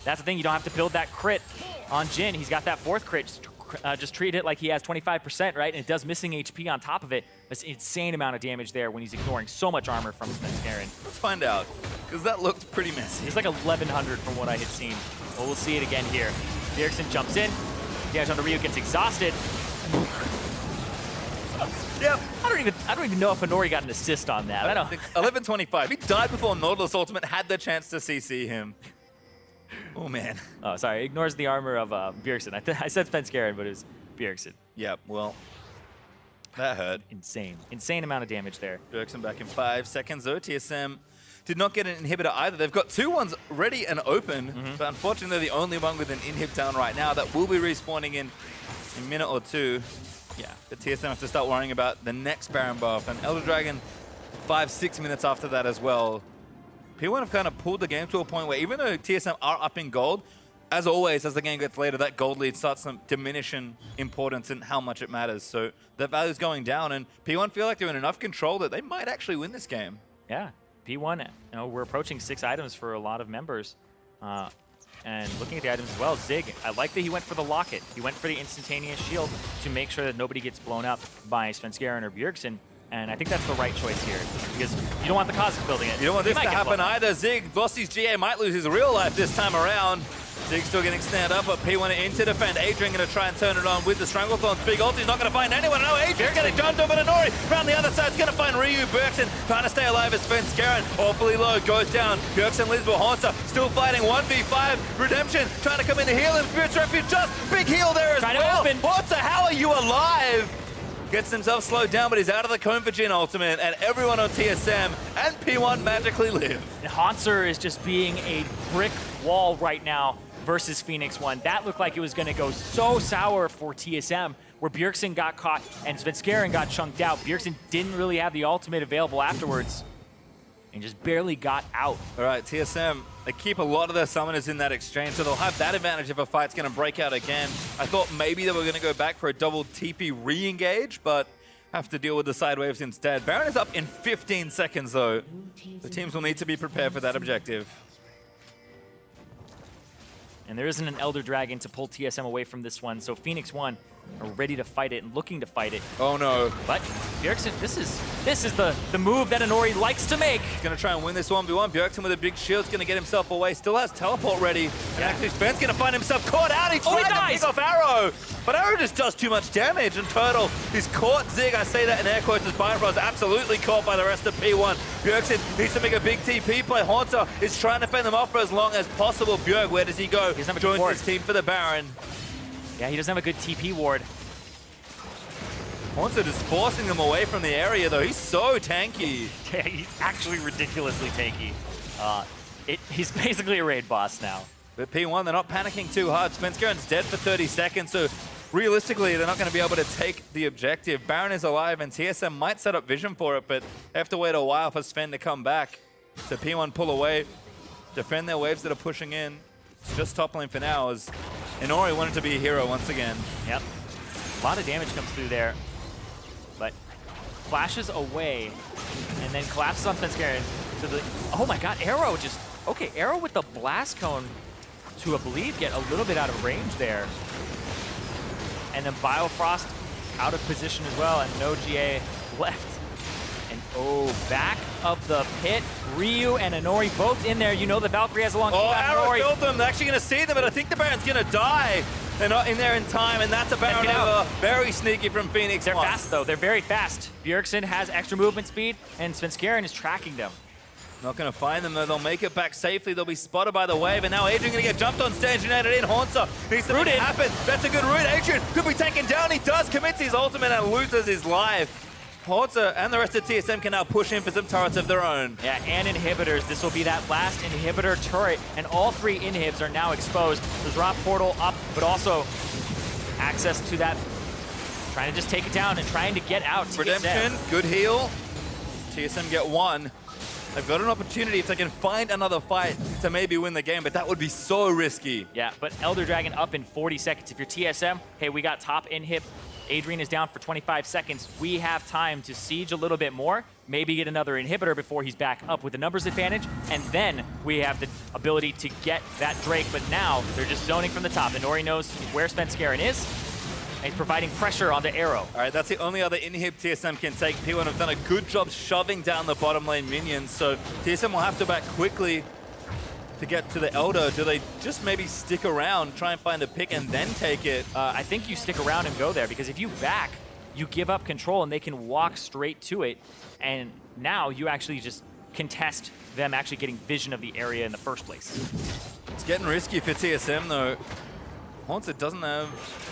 That's the thing, you don't have to build that crit on Jin. He's got that fourth crit. Just treat it like he has 25%, right? And it does missing HP on top of it. That's an insane amount of damage there when he's ignoring so much armor from Svenskeren. Let's find out, because that looked pretty messy. It's like 1,100 from what I had seen. But we'll see it again here. Bjergsen jumps in. Damage on the Ryu gets exhausted. Yep. I don't even know if Honori got an assist on that. I don't. 11:25. He died before Nautilus Ultimate had the chance to CC him. Oh, man. Oh, sorry. Ignores the armor of Bjergsen. I said Svenskeren, but it was Bjergsen. Yep, well, that hurt. Insane. Insane amount of damage there. Bjergsen back in 5 seconds, though. TSM did not get an inhibitor either. They've got 2 ones ready and open, but unfortunately they're the only one with an inhib down right now. That will be respawning in a minute or 2. Yeah. The TSM have to start worrying about the next Baron buff, and Elder Dragon 5-6 minutes after that as well. P1 have kind of pulled the game to a point where even though TSM are up in gold, as always, as the game gets later, that gold lead starts to diminish in importance and how much it matters. So their value's going down, and P1 feel like they're in enough control that they might actually win this game. Yeah. P1, you know, we're approaching 6 items for a lot of members. And looking at the items as well, Zig, I like that he went for the locket. He went for the instantaneous shield to make sure that nobody gets blown up by Svenskeren or Bjergsen. And I think that's the right choice here, because you don't want the Kha'Zix building it. You don't want He this might to get happen blown up. either. Zig lost his GA, might lose his real life this time around. Zig still getting snared up, but P1 in to defend. Adrian going to try and turn it on with the Stranglethorn's big ult. He's not going to find anyone. No, Adrian's getting jumped over to Nori. Around the other side, he's going to find Ryu. Bjergsen trying to stay alive as Svenskeren. Awfully low, goes down. Bjergsen lives with Haunter. Still fighting 1v5. Redemption trying to come in to heal him. Spirit's Refuge just big heal there as Trying to well. open. Haunter, how are you alive? Gets himself slowed down, but he's out of the cone for Jin ultimate, and everyone on TSM and P1 magically live. And Haunter is just being a brick wall right now versus Phoenix 1. That looked like it was going to go so sour for TSM, where Bjergsen got caught and Svenskeren got chunked out. Bjergsen didn't really have the ultimate available afterwards and just barely got out. All right, TSM, they keep a lot of their summoners in that exchange, so they'll have that advantage if a fight's going to break out again. I thought maybe they were going to go back for a double TP re-engage, but have to deal with the side waves instead. Baron is up in 15 seconds, though. The teams will need to be prepared for that objective. And there isn't an Elder Dragon to pull TSM away from this one, so Phoenix 1 are ready to fight it and looking to fight it. Oh no. But Bjergsen, this is the move that Honori likes to make. He's going to try and win this 1v1. Bjergsen with a big shield is going to get himself away. Still has teleport ready. And actually Sven's going to find himself caught out. He tried to dies. pick off Arrow. But Arrow just does too much damage. And Turtle is caught. Zig, I say that in air quotes, as Bifrost absolutely caught by the rest of P1. Bjergsen needs to make a big TP play. Haunter is trying to fend them off for as long as possible. Bjerg, where does he go? He doesn't have a Joins ward. his team for the Baron. Yeah, he doesn't have a good TP ward. Haunter just forcing them away from the area, though. He's so tanky. Yeah, he's actually ridiculously tanky. He's basically a raid boss now. But P1, they're not panicking too hard. Svenskaren's dead for 30 seconds, so realistically, they're not going to be able to take the objective. Baron is alive, and TSM might set up vision for it, but they have to wait a while for Sven to come back. So P1 pull away, defend their waves that are pushing in. It's just top lane for now, as Inori wanted to be a hero once again. Yep. A lot of damage comes through there. But flashes away and then collapses on Svenskeren to the... Oh my god, Arrow just... Okay, Arrow with the blast cone to, I believe, get a little bit out of range there. And then Biofrost out of position as well, and no GA left. And oh, back of the pit, Ryu and Inori both in there. You know the Valkyrie has a long Oh, cooldown. Arrow Inori killed them. They're actually going to see them, but I think the Baron's going to die. They're not in there in time, and that's a Baron Get out. over. Very sneaky from Phoenix. They're fast, though. They're very fast. Bjergsen has extra movement speed, and Svenskeren is tracking them. Not going to find them, though. They'll make it back safely. They'll be spotted by the wave. And now Adrian going to get jumped on stage and added in. Haunter needs to make it happen. That's a good route. Adrian could be taken down. He does, commits his ultimate and loses his life. Haunter and the rest of TSM can now push in for some turrets of their own. Yeah, and inhibitors. This will be that last inhibitor turret, and all 3 inhibs are now exposed. There's Rock Portal up, but also access to that. Trying to just take it down and trying to get out. TSM. Redemption, good heal. TSM get 1. They've got an opportunity if they can find another fight to maybe win the game, but that would be so risky. Yeah, but Elder Dragon up in 40 seconds. If you're TSM, hey, we got top inhib. Adrian is down for 25 seconds. We have time to siege a little bit more, maybe get another inhibitor before he's back up with the numbers advantage, and then we have the ability to get that Drake, but now they're just zoning from the top. And Nori knows where Svenskeren is, and he's providing pressure onto Arrow. All right, that's the only other inhib TSM can take. P1 have done a good job shoving down the bottom lane minions, so TSM will have to back quickly to get to the Elder. Do they just maybe stick around, try and find a pick, and then take it? I think you stick around and go there, because if you back, you give up control and they can walk straight to it, and now you actually just contest them actually getting vision of the area in the first place. It's getting risky for TSM, though. Haunter doesn't have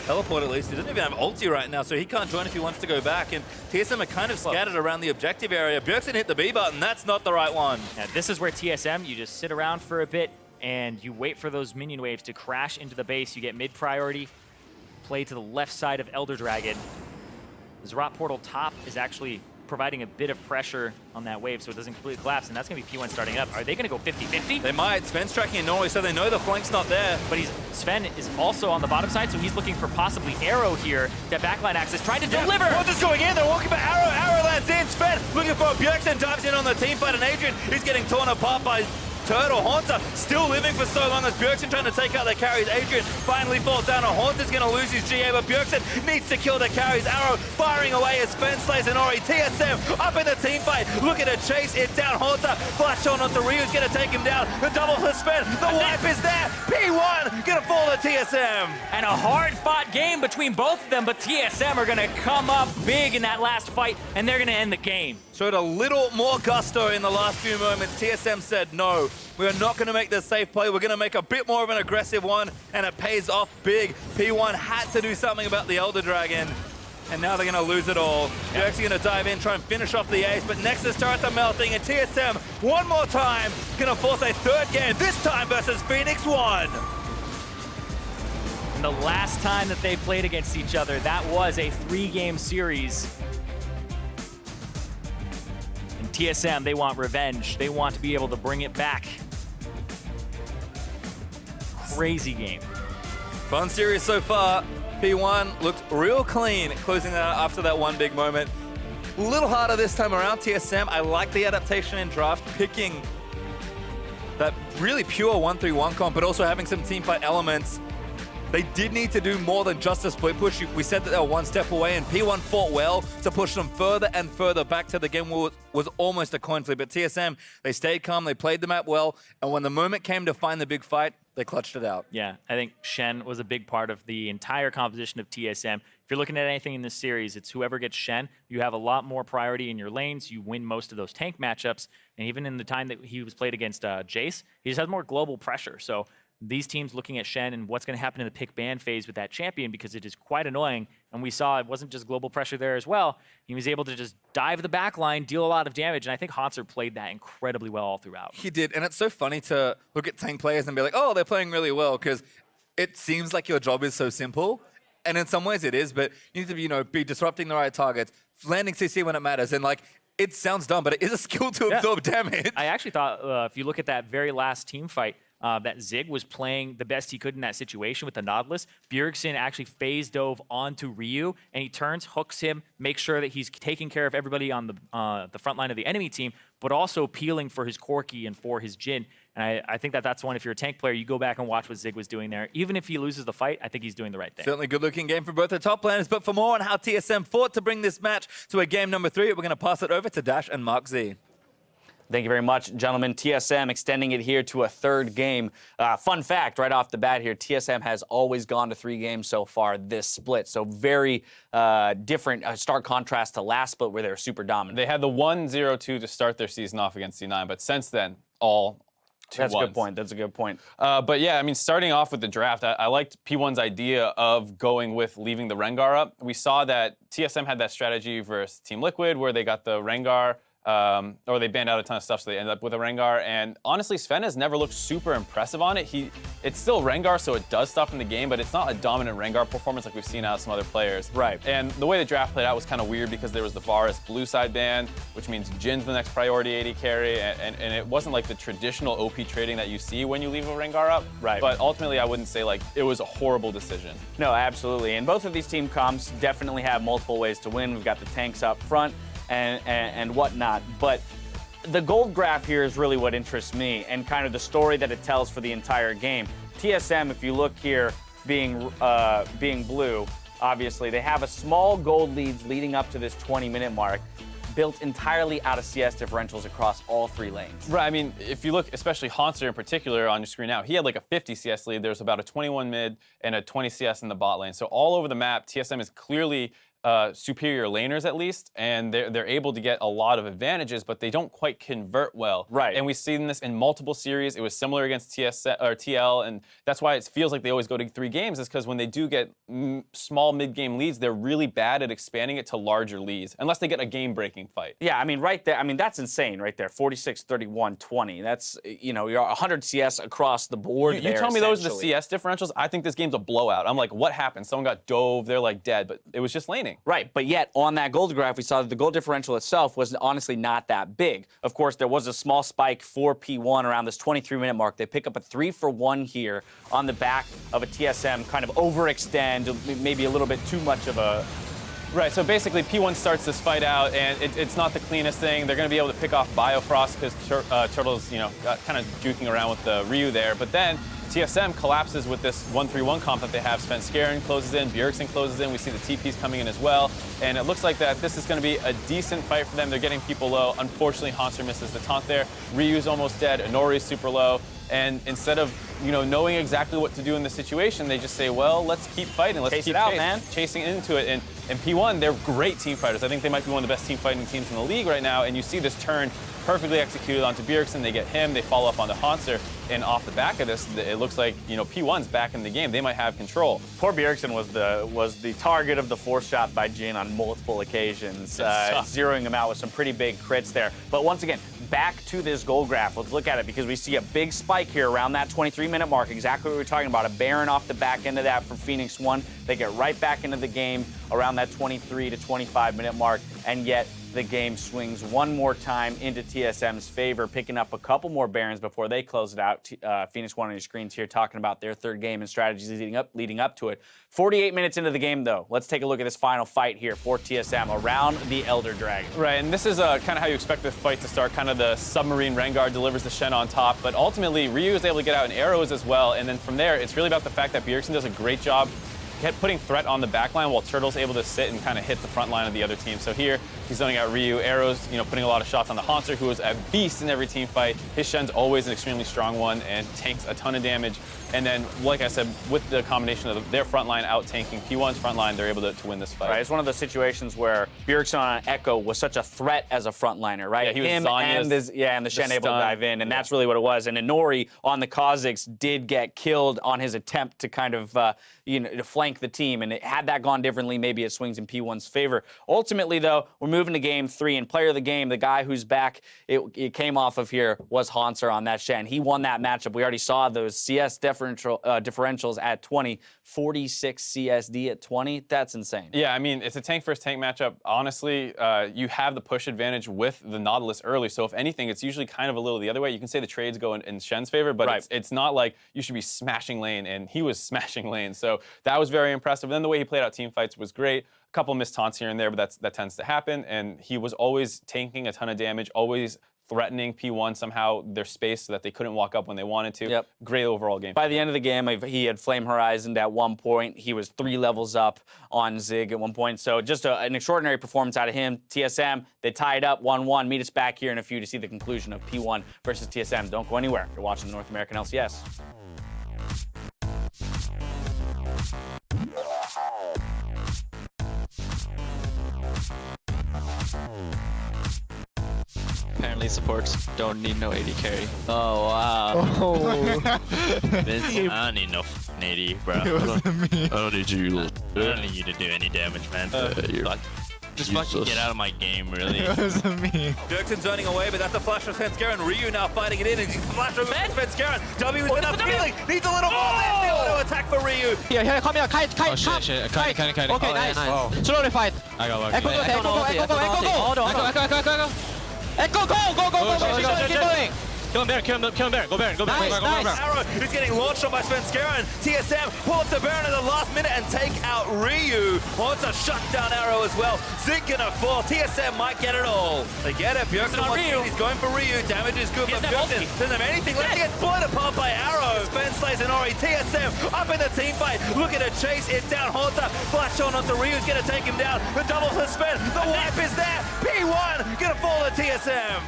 teleport, at least. He doesn't even have ulti right now, so he can't join if he wants to go back. And TSM are kind of scattered around the objective area. Bjergsen hit the B button. That's not the right one. Now, this is where TSM, you just sit around for a bit and you wait for those minion waves to crash into the base. You get mid priority, play to the left side of Elder Dragon. Zrot Portal top is actually providing a bit of pressure on that wave so it doesn't completely collapse, and that's going to be P1 starting up. Are they going to go 50-50? They might. Sven's tracking in Norway, so they know the flank's not there. But Sven is also on the bottom side, so he's looking for possibly Arrow here. That backline access, trying to deliver! Haunter's going in, they're walking back. Arrow lands in. Sven looking for Bjergsen, dives in on the team fight, and Adrian is getting torn apart by Turtle. Haunter still living for so long as Bjergsen trying to take out the carries. Adrian finally falls down. Haunter's going to lose his GA, but Bjergsen needs to kill the carries. Arrow firing away as Sven slays Nori. TSM up in the team fight, looking to chase it down. Haunter flash on onto Ryu's going to take him down. The double for Sven. The wipe is there. P1 going to fall to TSM. And a hard-fought game between both of them, but TSM are going to come up big in that last fight, and they're going to end the game. Showed a little more gusto in the last few moments. TSM said, no, we are not going to make this safe play. We're going to make a bit more of an aggressive one, and it pays off big. P1 had to do something about the Elder Dragon, and now they're going to lose it all. They're actually going to dive in, try and finish off the ace, but Nexus turrets are melting, and TSM, one more time, going to force a third game, this time versus Phoenix 1. And the last time that they played against each other, that was a 3-game series. TSM, they want revenge. They want to be able to bring it back. Crazy game. Fun series so far. P1 looked real clean, closing that out after that one big moment. A little harder this time around. TSM, I like the adaptation in draft, picking that really pure 1-3-1 comp, but also having some teamfight elements. They did need to do more than just a split push. We said that they were one step away, and P1 fought well to push them further and further back to the game where it was almost a coin flip. But TSM, they stayed calm, they played the map well, and when the moment came to find the big fight, they clutched it out. Yeah, I think Shen was a big part of the entire composition of TSM. If you're looking at anything in this series, it's whoever gets Shen, you have a lot more priority in your lanes, you win most of those tank matchups, and even in the time that he was played against Jace, he just has more global pressure. So these teams looking at Shen and what's going to happen in the pick ban phase with that champion, because it is quite annoying. And we saw it wasn't just global pressure there as well. He was able to just dive the back line, deal a lot of damage. And I think Haunter played that incredibly well all throughout. He did. And it's so funny to look at tank players and be like, oh, they're playing really well, because it seems like your job is so simple. And in some ways it is, but you need to be, be disrupting the right targets, landing CC when it matters. And it sounds dumb, but it is a skill to absorb damage. I actually thought if you look at that very last team fight, that Zig was playing the best he could in that situation with the Nautilus. Bjergsen actually phase dove onto Ryu, and he turns, hooks him, makes sure that he's taking care of everybody on the front line of the enemy team, but also peeling for his Corki and for his Jhin. And I think that's one, if you're a tank player, you go back and watch what Zig was doing there. Even if he loses the fight, I think he's doing the right thing. Certainly good-looking game for both the top laners, but for more on how TSM fought to bring this match to a game number 3, we're going to pass it over to Dash and Mark Z. Thank you very much, gentlemen. TSM extending it here to a third game. Fun fact, right off the bat here, TSM has always gone to 3 games so far this split. So very different, stark contrast to last split where they were super dominant. They had the 1-0-2 to start their season off against C9, but since then, all 2 That's a ones. good point. That's a good point. But yeah, I mean, starting off with the draft, I liked P1's idea of going with leaving the Rengar up. We saw that TSM had that strategy versus Team Liquid where they got the Rengar, or they banned out a ton of stuff, so they ended up with a Rengar. And honestly, Sven has never looked super impressive on it. It's still Rengar, so it does stuff in the game, but it's not a dominant Rengar performance like we've seen out of some other players. Right. And the way the draft played out was kind of weird because there was the Varus blue side ban, which means Jin's the next priority AD carry, and it wasn't like the traditional OP trading that you see when you leave a Rengar up. Right. But ultimately, I wouldn't say like it was a horrible decision. No, absolutely. And both of these team comps definitely have multiple ways to win. We've got the tanks up front and whatnot. But the gold graph here is really what interests me and kind of the story that it tells for the entire game. TSM, if you look here, being blue, obviously, they have a small gold leads leading up to this 20-minute mark, built entirely out of CS differentials across all 3 lanes. Right, I mean, if you look, especially Haunter in particular on your screen now, he had like a 50 CS lead. There's about a 21 mid and a 20 CS in the bot lane. So all over the map, TSM is clearly superior laners at least, and they're able to get a lot of advantages, but they don't quite convert well. Right. And we've seen this in multiple series. It was similar against TL, and that's why it feels like they always go to 3 games, is because when they do get small mid-game leads, they're really bad at expanding it to larger leads, unless they get a game-breaking fight. Yeah, I mean, right there, I mean, that's insane right there. 46, 31, 20. That's, you know, you're 100 CS across the board You there, tell me those are the essentially. CS differentials, I think this game's a blowout. I'm like, what happened? Someone got dove, they're like dead, but it was just laning. Right, but yet on that gold graph, we saw that the gold differential itself was honestly not that big. Of course, there was a small spike for P1 around this 23-minute mark. They pick up a 3-for-1 here on the back of a TSM kind of overextend, maybe a little bit too much of a... Right, so basically P1 starts this fight out, and it's not the cleanest thing. They're going to be able to pick off Biofrost because Turtle's, you know, kind of juking around with the Ryu there, but then TSM collapses with this 1-3-1 comp that they have. Sven closes in, Bjergsen closes in. We see the TPs coming in as well. And it looks like that this is going to be a decent fight for them. They're getting people low. Unfortunately, Haunter misses the taunt there. Ryu's almost dead. Inori's super low. And instead of, you know, knowing exactly what to do in the situation, they just say, well, let's keep fighting. Let's Chase keep it out, man. chasing into it. And P1, they're great team fighters. I think they might be one of the best team fighting teams in the league right now. And you see this turn perfectly executed onto Bjergsen. They get him. They follow up on the Haunter. And off the back of this, it looks like, you know, P1's back in the game. They might have control. Poor Bjergsen was the target of the force shot by Jin on multiple occasions, zeroing him out with some pretty big crits there. But once again, back to this gold graph. Let's look at it because we see a big spike here around that 23-minute mark, exactly what we were talking about, a Baron off the back end of that from Phoenix 1. They get right back into the game around that 23 to 25-minute mark, and yet the game swings one more time into TSM's favor, picking up a couple more Barons before they close it out. Phoenix 1 on your screens here talking about their third game and strategies leading up to it. 48 minutes into the game, though, let's take a look at this final fight here for TSM around the Elder Dragon. Right, and this is kind of how you expect the fight to start. Kind of the submarine Rengar delivers the Shen on top, but ultimately Ryu is able to get out in arrows as well, and then from there, it's really about the fact that Bjergsen does a great job putting threat on the back line while Turtle's able to sit and kind of hit the front line of the other team. So here, he's zoning out Ryu, arrows, you know, putting a lot of shots on the Haunter, who is a beast in every team fight. His Shen's always an extremely strong one and tanks a ton of damage. And then, like I said, with the combination of their front line out-tanking P1's front line, they're able to win this fight. Right, it's one of those situations where Bjergsen on Echo was such a threat as a frontliner, right? Yeah, he was Him Zanya's and the Shen able to stun. dive in, and that's really what it was. And Inori on the Kha'Zix did get killed on his attempt to kind of, to flank the team. And had that gone differently, maybe it swings in P1's favor. Ultimately, though, we're moving to Game 3, and player of the game, the guy who's back, it came off of here, was Haunter on that Shen. He won that matchup. We already saw those CS differentials at 20, 46 CSD at 20. That's insane. Yeah, I mean, it's a tank versus tank matchup. Honestly, you have the push advantage with the Nautilus early, so if anything, it's usually kind of a little the other way. You can say the trades go in Shen's favor, but Right. it's not like you should be smashing lane, and he was smashing lane. So that was very impressive. And then the way he played out team fights was great. A couple missed taunts here and there, but that tends to happen. And he was always tanking a ton of damage, always threatening P1 somehow their space so that they couldn't walk up when they wanted to. Yep. Great overall game. By the end of the game, he had Flame Horizoned at one point. He was 3 levels up on Zig at one point. So just an extraordinary performance out of him. TSM, they tied up 1-1. Meet us back here in a few to see the conclusion of P1 versus TSM. Don't go anywhere. You're watching the North American LCS. Apparently supports don't need no AD carry. Oh, wow. Vince, I don't need no AD, bro. I don't need you. I don't need you to do any damage, man. Just fucking get out of my game, really. It wasn't me. Bjergsen zoning away, but that's a flash from Svenskeren. Ryu now fighting it in. It's a flash from Svenskeren. W is enough healing. Needs a little more. There's the auto attack for Ryu. Here, come here, kite, Oh shit, kite. Okay, Oh, nice. yeah, nice. Slowly fight. I got lucky. Echo, go, Echo, go. Echo, go. Keep going. Kill him, Baron. Go Baron. Nice. Arrow is getting launched on by Svenskeren. TSM pulls the Baron at the last minute and take out Ryu. Wants a shutdown arrow as well. Zig gonna fall. TSM might get it all. They get it. Bjergsen on wants Ryu. it. He's going for Ryu. Damage is good, He but doesn't have Bjergsen ulti. doesn't have anything left. He gets blown apart by Arrow. Sven slays Inori. TSM up in the team fight. Looking to chase it down. Haunter. Flash on onto Ryu's gonna take him down. The double for Sven. The wipe is there. P1 gonna fall to TSM.